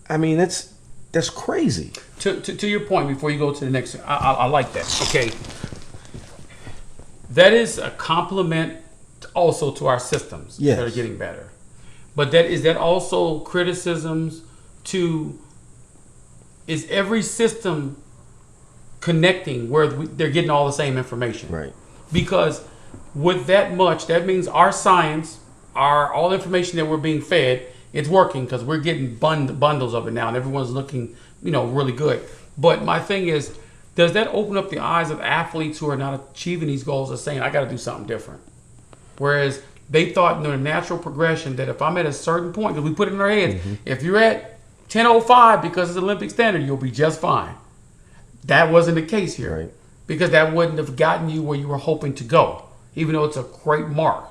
I mean, that's crazy. To your point, before you go to the next, I like that. Okay, that is a compliment also to our systems that are getting better. But is that also criticisms to? Is every system connecting where they're getting all the same information? Right. Because with that much, that means our science, all the information that we're being fed, it's working because we're getting bundles of it now, and everyone's looking, really good. But my thing is, does that open up the eyes of athletes who are not achieving these goals of saying, I got to do something different? Whereas they thought in their natural progression that if I'm at a certain point, because we put it in our heads, if you're at 10:05 because it's Olympic standard, you'll be just fine. That wasn't the case here. Right. Because that wouldn't have gotten you where you were hoping to go, even though it's a great mark.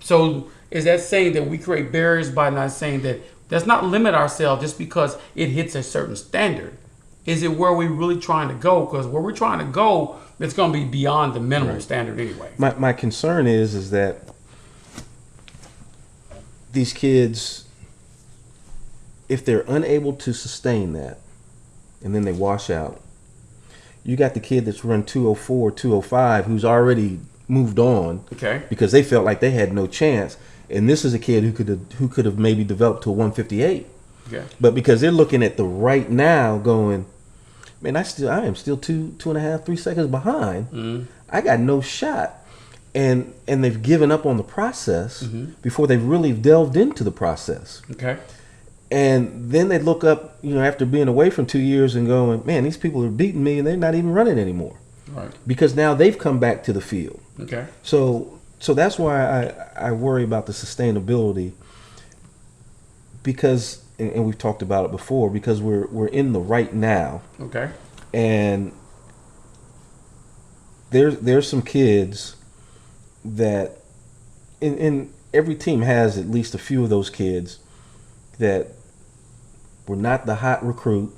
So is that saying that we create barriers by not saying that let's not limit ourselves just because it hits a certain standard? Is it where we're really trying to go? Because where we're trying to go, it's going to be beyond the minimum standard anyway. My concern is that these kids, if they're unable to sustain that and then they wash out, you got the kid that's run 204, 205 who's already moved on because they felt like they had no chance. And this is a kid who could have maybe developed to a 158. Okay. But because they're looking at the right now going, man, I am still 2.5, 3 seconds behind. I got no shot. And they've given up on the process before they've really delved into the process. Okay. And then they look up, after being away from 2 years and going, man, these people are beating me and they're not even running anymore. Right. Because now they've come back to the field. Okay. So that's why I worry about the sustainability, because, and we've talked about it before, because we're in the right now. Okay. And there's some kids that, in every team has at least a few of those kids that were not the hot recruit,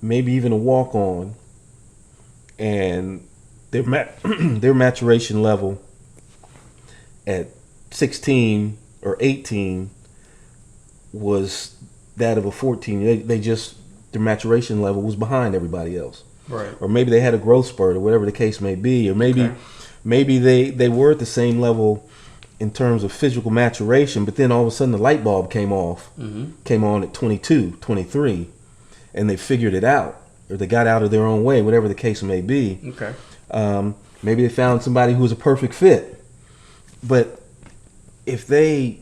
maybe even a walk-on, and their maturation level at 16 or 18 was that of a 14. Their maturation level was behind everybody else. Right. Or maybe they had a growth spurt or whatever the case may be. Or maybe they were at the same level in terms of physical maturation, but then all of a sudden the light bulb came on at 22, 23, and they figured it out, or they got out of their own way, whatever the case may be. Okay. Maybe they found somebody who was a perfect fit. But if they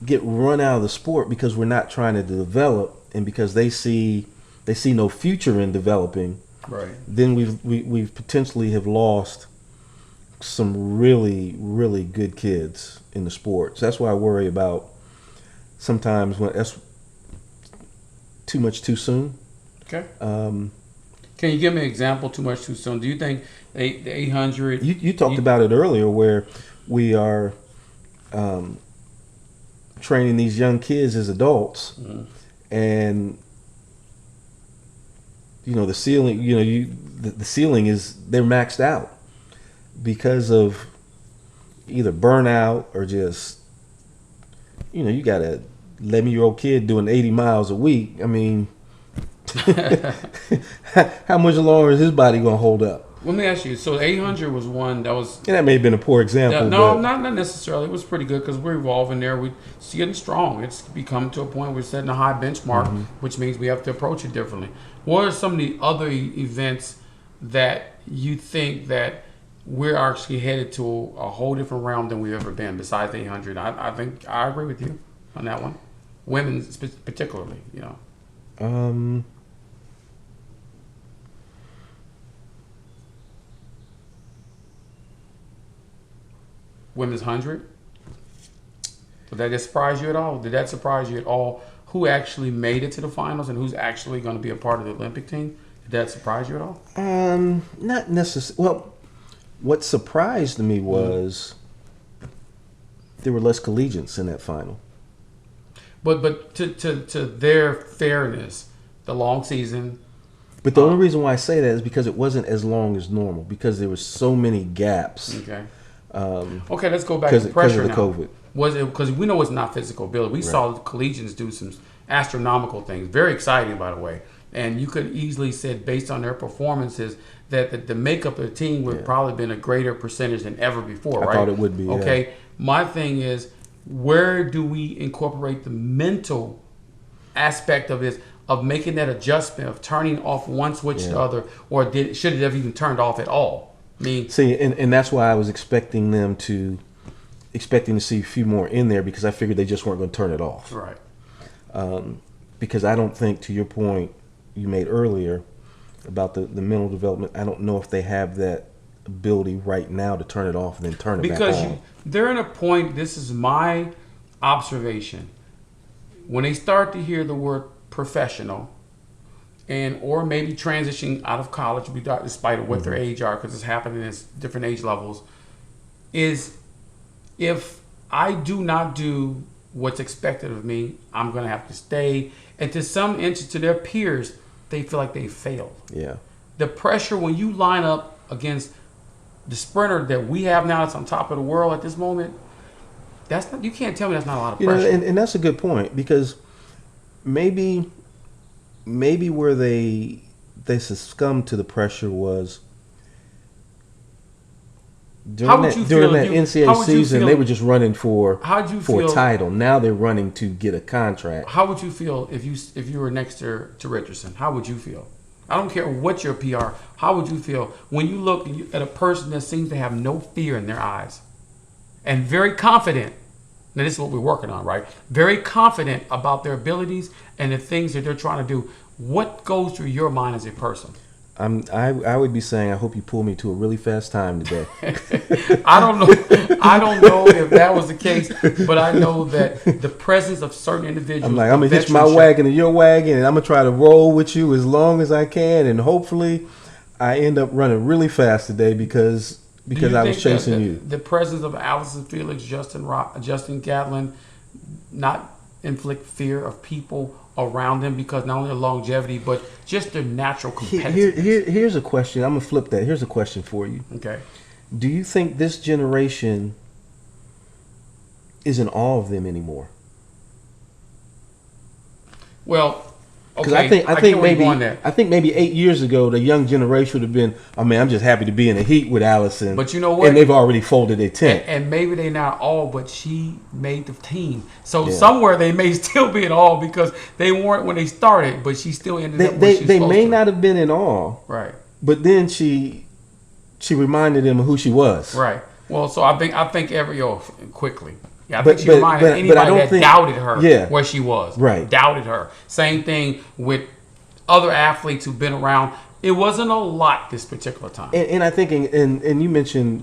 get run out of the sport because we're not trying to develop, and because they see no future in developing, right, then we've potentially have lost some really, really good kids in the sport. So that's why I worry about sometimes when that's too much too soon. Okay. Can you give me an example? Too much too soon. Do you think the 800? You talked about it earlier, where we are training these young kids as adults, and the ceiling. The ceiling is they're maxed out because of either burnout or just you got a 11-year-old kid doing 80 miles a week. I mean, how much longer is his body gonna hold up? Let me ask you. So 800 was one that was. And that may have been a poor example. No, but not necessarily. It was pretty good because we're evolving there. We're getting strong. It's become to a point we're setting a high benchmark, which means we have to approach it differently. What are some of the other events that you think that we're actually headed to a whole different realm than we've ever been besides 800? I think I agree with you on that one. Women particularly, Women's 100. Did that surprise you at all? Did that surprise you at all? Who actually made it to the finals and who's actually going to be a part of the Olympic team? Did that surprise you at all? Not necessarily. Well, what surprised me was there were less collegiates in that final. But to their fairness, the long season. But the only reason why I say that is because it wasn't as long as normal because there were so many gaps. Okay. Okay, let's go back to pressure now. COVID. Was it because we know it's not physical ability? We saw the collegians do some astronomical things, very exciting, by the way. And you could easily said, based on their performances, that the makeup of the team would probably been a greater percentage than ever before. I thought it would be. Okay, yeah. My thing is, where do we incorporate the mental aspect of this, of making that adjustment of turning off one switch to the other, or should it have even turned off at all? See, and that's why I was expecting to see a few more in there because I figured they just weren't going to turn it off. Right. Because I don't think, to your point you made earlier about the mental development, I don't know if they have that ability right now to turn it off and then turn it back on. Because they're in a point, this is my observation, when they start to hear the word professional, or maybe transitioning out of college, despite of what their age are, because it's happening at different age levels, is if I do not do what's expected of me, I'm going to have to stay. And to some instance, to their peers, they feel like they failed. Yeah. The pressure when you line up against the sprinter that we have now that's on top of the world at this moment, that's not, you can't tell me that's not a lot of pressure. And that's a good point because maybe where they succumbed to the pressure was during that NCAA season. They were just running for a title. Now they're running to get a contract. How would you feel if you were next to Richardson? How would you feel? I don't care what your PR. How would you feel when you look at a person that seems to have no fear in their eyes and very confident? Now, this is what we're working on, right? Very confident about their abilities and the things that they're trying to do. What goes through your mind as a person? I would be saying, I hope you pull me to a really fast time today. I don't know if that was the case, but I know that the presence of certain individuals. I'm gonna hitch my wagon to your wagon, and I'm gonna try to roll with you as long as I can, and hopefully, I end up running really fast today because I was chasing you. The presence of Allison Felix, Justin Gatlin, not inflict fear of people around them because not only their longevity but just their natural competitiveness. Here's a question. I'm gonna flip that. Here's a question for you. Okay. Do you think this generation is in awe of them anymore? Well, because I think maybe 8 years ago the young generation would have been, oh man, I'm just happy to be in the heat with Allison. But you know what? And they've already folded their tent. And maybe they're not all, but she made the team. So somewhere they may still be in awe because they weren't when they started, but she still ended up where she's supposed to. They may not have been in awe. Right. But then she reminded them of who she was. Right. Well, so I think quickly. Yeah, I think she reminded anybody that doubted her where she was. Right. Doubted her. Same thing with other athletes who've been around. It wasn't a lot this particular time. And I think, and you mentioned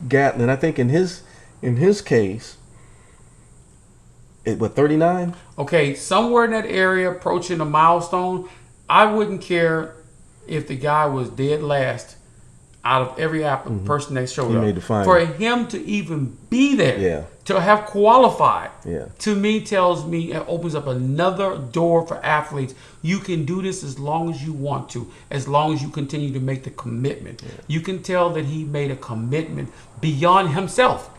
Gatlin, I think in his case, 39? Okay, somewhere in that area approaching a milestone, I wouldn't care if the guy was dead last. out of every person that showed He up. made the final. For him to even be there, Yeah. to have qualified, Yeah. to me tells me it opens up another door for athletes. You can do this as long as you want to, as long as you continue to make the commitment. Yeah. You can tell that he made a commitment beyond himself.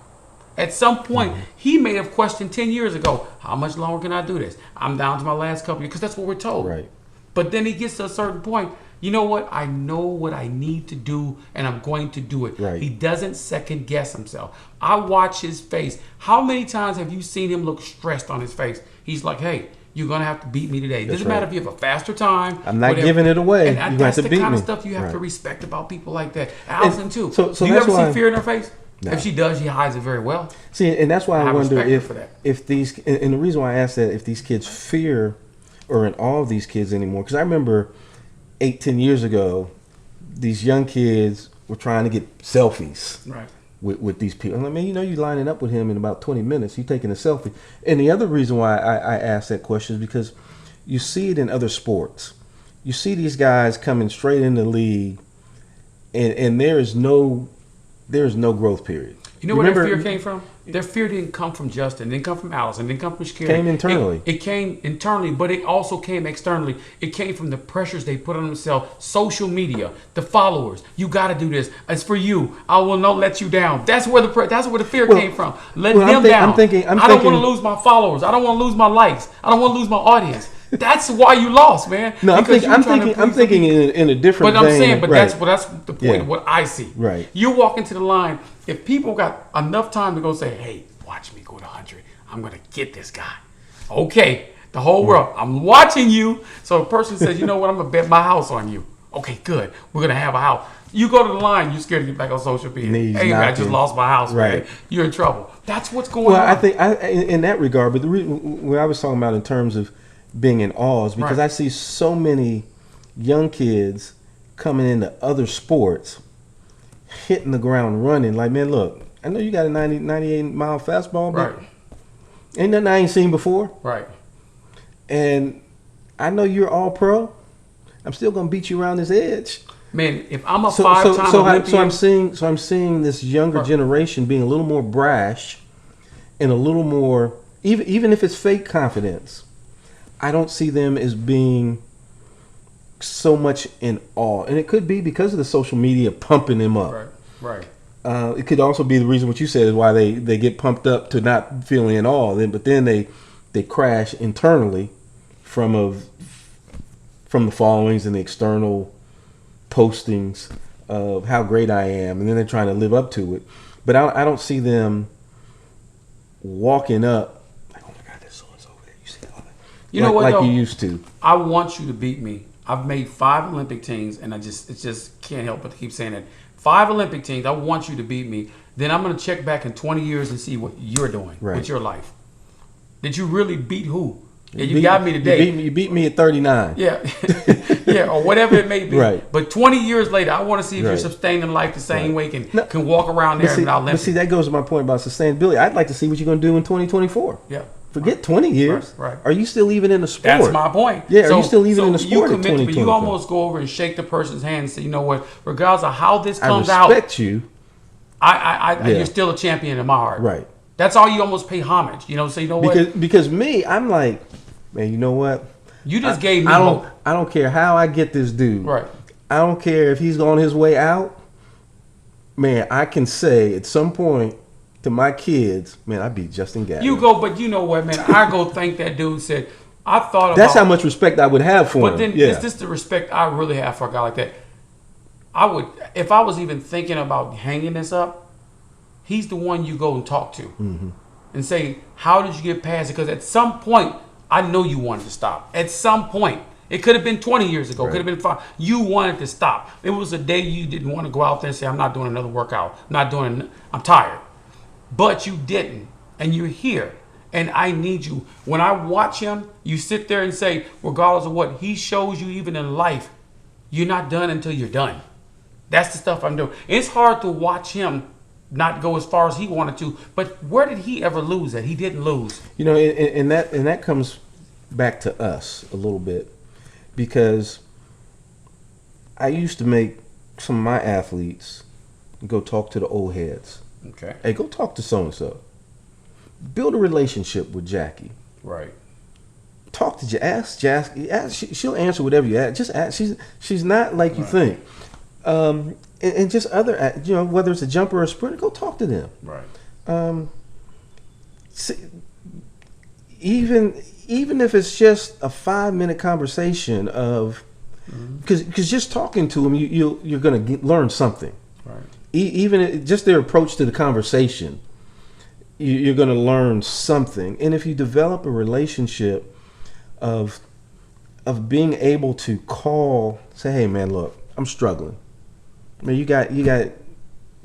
At some point, he may have questioned 10 years ago, how much longer can I do this? I'm down to my last couple years, because that's what we're told. Right. But then he gets to a certain point. You know what? I know what I need to do, and I'm going to do it. Right. He doesn't second guess himself. I watch his face. How many times have you seen him look stressed on his face? He's like, hey, you're going to have to beat me today. It doesn't matter if you have a faster time. I'm not giving it away. And that's the kind of stuff you have to respect about people like that. Allison, too. So do you ever see fear in her face? No. If she does, she hides it very well. See, and that's why I wonder that. if these, and the reason why I ask that, if these kids fear or in awe of these kids anymore, because I remember 8-10 years ago, these young kids were trying to get selfies with these people. And I mean, you lining up with him in about 20 minutes, you taking a selfie. And the other reason why I ask that question is because you see it in other sports. You see these guys coming straight in the league, and there is no growth period. You know where their fear came from? Their fear didn't come from Justin, didn't come from Allison, didn't come from Shakira. It came internally. It came internally, but it also came externally. It came from the pressures they put on themselves, social media, the followers. You got to do this. It's for you. I will not let you down. That's where the fear came from. Let them down. I'm thinking, I don't want to lose my followers. I don't want to lose my likes. I don't want to lose my audience. That's why you lost, man. No, I'm thinking in a different. But I'm saying, that's the point of what I see. Right. You walk into the line. If people got enough time to go say, "Hey, watch me go to 100. I'm gonna get this guy." Okay, the whole world. I'm watching you. So a person says, "You know what? I'm gonna bet my house on you." Okay, good. We're gonna have a house. You go to the line. You're scared to get back on social media. Hey, I just lost my house. Right. Man. You're in trouble. That's what's going on. Well, I think in that regard, but the reason what I was talking about in terms of being in awe is because I see so many young kids coming into other sports, hitting the ground running. Like, man, look, I know you got a 98-mile fastball, but ain't nothing I ain't seen before. Right. And I know you're all pro. I'm still gonna beat you around this edge. Man, if I'm a five-time Olympian, so I'm seeing this younger generation being a little more brash and a little more, even if it's fake confidence. I don't see them as being so much in awe, and it could be because of the social media pumping them up. Right. It could also be the reason what you said is why they get pumped up to not feeling in awe. But then they crash internally from the followings and the external postings of how great I am, and then they're trying to live up to it. But I don't see them walking up. You know what? Like you used to. I want you to beat me. I've made 5 Olympic teams, and it just can't help but to keep saying it. 5 Olympic teams. I want you to beat me. Then I'm going to check back in 20 years and see what you're doing with your life. Did you really beat who? Yeah, you got me today. You beat me at 39. Yeah, yeah, or whatever it may be. Right. But 20 years later, I want to see if you're sustaining life the same way, can walk around there without limping. But see, that goes to my point about sustainability. I'd like to see what you're going to do in 2024. Yeah. Forget 20 years. Right. Are you still even in the sport? That's my point. Yeah, are you still even in the sport in 2024? You almost go over and shake the person's hand and say, you know what, regardless of how this comes out. I respect you. You're still a champion in my heart. Right. That's all you almost pay homage. So you know what? Because me, I'm like, man, you know what? You just gave me hope. I don't care how I get this dude. Right. I don't care if he's on his way out. Man, I can say at some point to my kids, man, I beat Justin Gatlin. You go, but you know what, man? I go thank that dude. Said I thought about. That's how much respect I would have for him. But then, is this the respect I really have for a guy like that? I would, if I was even thinking about hanging this up, he's the one you go and talk to and say, how did you get past it? Because at some point, I know you wanted to stop. At some point. It could have been 20 years ago. It could have been 5. You wanted to stop. It was a day you didn't want to go out there and say, I'm not doing another workout. I'm tired. But you didn't. And you're here. And I need you. When I watch him, you sit there and say, regardless of what he shows you even in life, you're not done until you're done. That's the stuff I'm doing. It's hard to watch him not go as far as he wanted to. But where did he ever lose that? He didn't lose. And that comes back to us a little bit. Because I used to make some of my athletes and go talk to the old heads. Okay. Hey, go talk to so-and-so. Build a relationship with Jackie. Right. Talk to ask Jackie. She'll answer whatever you ask. Just ask. She's not like you Right. think. And just other, whether it's a jumper or a sprinter, go talk to them. Right. See, even if it's just a 5-minute conversation of, because just talking to them, you're going to learn something. Right. Even just their approach to the conversation, you're going to learn something. And if you develop a relationship of being able to call, say, hey man, look, I'm struggling. Man, you got.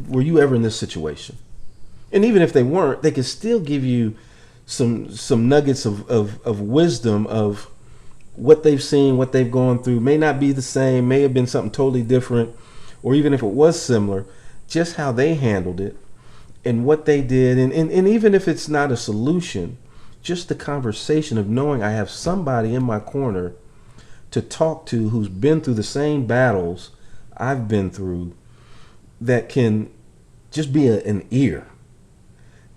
Were you ever in this situation? And even if they weren't, they could still give you some nuggets of wisdom of what they've seen, what they've gone through. May not be the same, may have been something totally different, or even if it was similar, just how they handled it and what they did. And even if it's not a solution, just the conversation of knowing I have somebody in my corner to talk to who's been through the same battles I've been through, that can just be an ear.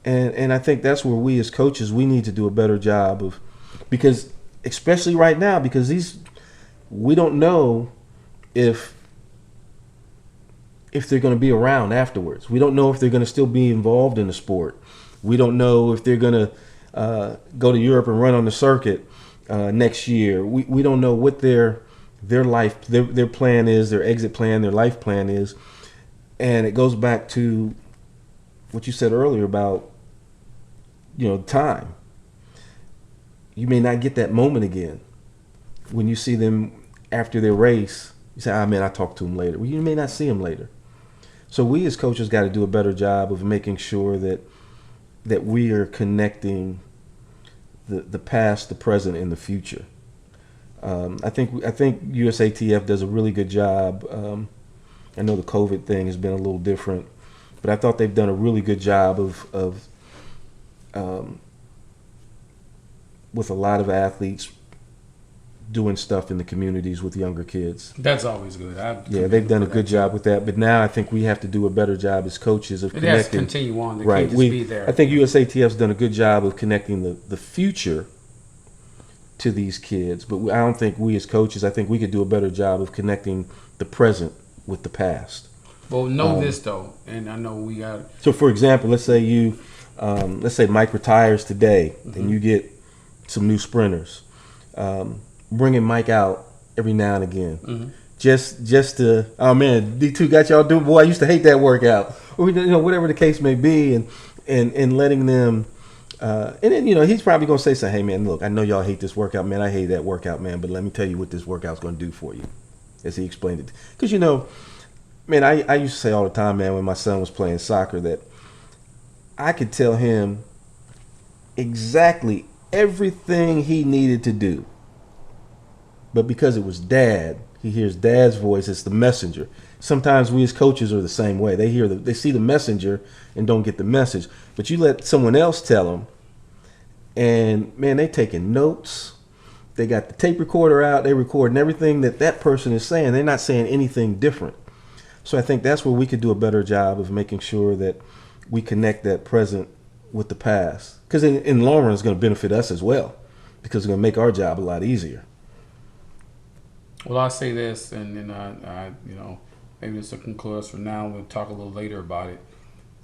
And I think that's where we as coaches, we need to do a better job of, because especially right now, because we don't know if they're going to be around afterwards. We don't know if they're going to still be involved in the sport. We don't know if they're going to go to Europe and run on the circuit next year. We don't know what their life, their plan is, their exit plan, their life plan is. And it goes back to what you said earlier about, time. You may not get that moment again. When you see them after their race, you say, man, I talked to them later. Well, you may not see them later. So we as coaches got to do a better job of making sure that we are connecting the past, the present, and the future. I think USATF does a really good job. I know the COVID thing has been a little different, but I thought they've done a really good job of with a lot of athletes doing stuff in the communities with younger kids. That's always good. They've done a good job with that. But now I think we have to do a better job as coaches of connecting. It has to continue on. They right. can't just be there. I think USATF's done a good job of connecting the future to these kids. But I don't think we as coaches, I think we could do a better job of connecting the present with the past. Well, know this though, and I know we got. So, for example, let's say Mike retires today, and you get some new sprinters. Bringing Mike out every now and again, just to, oh man, D2 got y'all doing. Boy, I used to hate that workout, or whatever the case may be, and letting them. And then he's probably gonna say, hey man, look, I know y'all hate this workout, man. I hate that workout, man. But let me tell you what this workout's gonna do for you, as he explained it. Because man, I used to say all the time, man, when my son was playing soccer, that I could tell him exactly everything he needed to do. But because it was dad, he hears dad's voice. It's the messenger. Sometimes we as coaches are the same way. They see the messenger and don't get the message. But you let someone else tell them, and man, they taking notes. They got the tape recorder out. They recording everything that person is saying. They're not saying anything different. So I think that's where we could do a better job of making sure that we connect that present with the past. Because in the long run, it's going to benefit us as well, because it's going to make our job a lot easier. Well, I'll say this, and then I maybe this will conclude us for now. We'll talk a little later about it.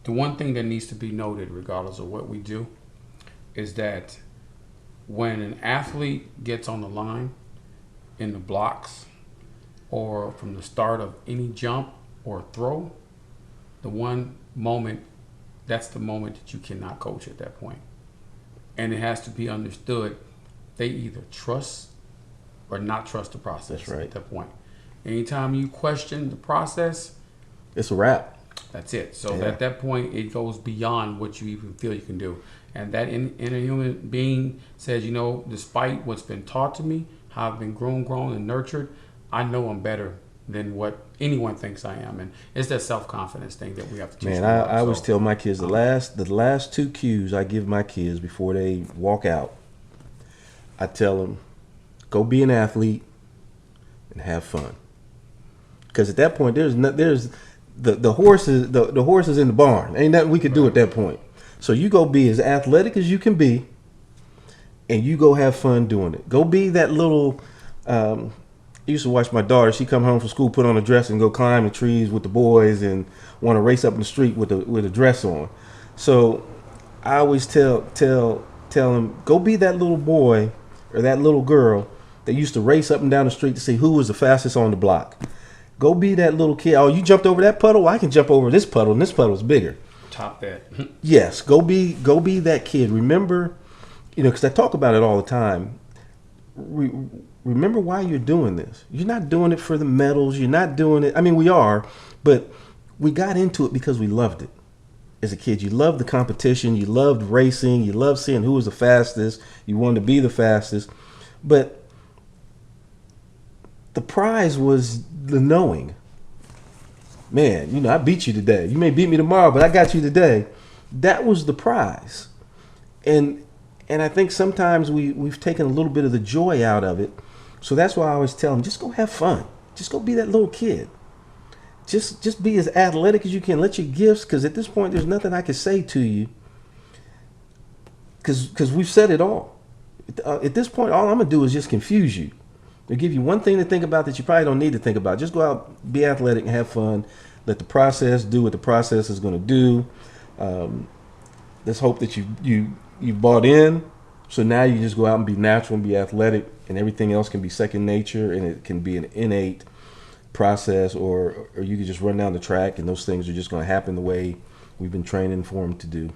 The one thing that needs to be noted, regardless of what we do, is that when an athlete gets on the line in the blocks or from the start of any jump or throw, that's the moment that you cannot coach at that point. And it has to be understood they either trust or not trust the process. That's right. At that point. Anytime you question the process, it's a wrap. That's it. So at that point, it goes beyond what you even feel you can do. And that inner human being says, despite what's been taught to me, how I've been grown and nurtured, I know I'm better than what anyone thinks I am. And it's that self-confidence thing that we have to teach them. Man, I always tell my kids the last 2 cues I give my kids before they walk out, I tell them, go be an athlete and have fun. Because at that point, there's the horse is the horse is in the barn. Ain't nothing we could do at that point. So you go be as athletic as you can be, and you go have fun doing it. Go be that little. I used to watch my daughter. She come home from school, put on a dress, and go climb the trees with the boys, and want to race up in the street with a dress on. So I always tell him, go be that little boy or that little girl that used to race up and down the street to see who was the fastest on the block. Go be that little kid. Oh, you jumped over that puddle? Well, I can jump over this puddle, and this puddle's bigger. Top that. Yes, go be that kid. Remember, because I talk about it all the time. Remember why you're doing this. You're not doing it for the medals. You're not doing it. I mean, we are, but we got into it because we loved it. As a kid, you loved the competition. You loved racing. You loved seeing who was the fastest. You wanted to be the fastest. But the prize was the knowing. Man, I beat you today. You may beat me tomorrow, but I got you today. That was the prize. And I think sometimes we've taken a little bit of the joy out of it. So that's why I always tell them, just go have fun. Just go be that little kid. Just be as athletic as you can. Let your gifts, because at this point, there's nothing I can say to you. Because we've said it all. At this point, all I'm going to do is just confuse you. They'll give you one thing to think about that you probably don't need to think about. Just go out, be athletic, and have fun. Let the process do what the process is going to do. Let's hope that you bought in. So now you just go out and be natural and be athletic, and everything else can be second nature, and it can be an innate process, or you can just run down the track, and those things are just going to happen the way we've been training for them to do.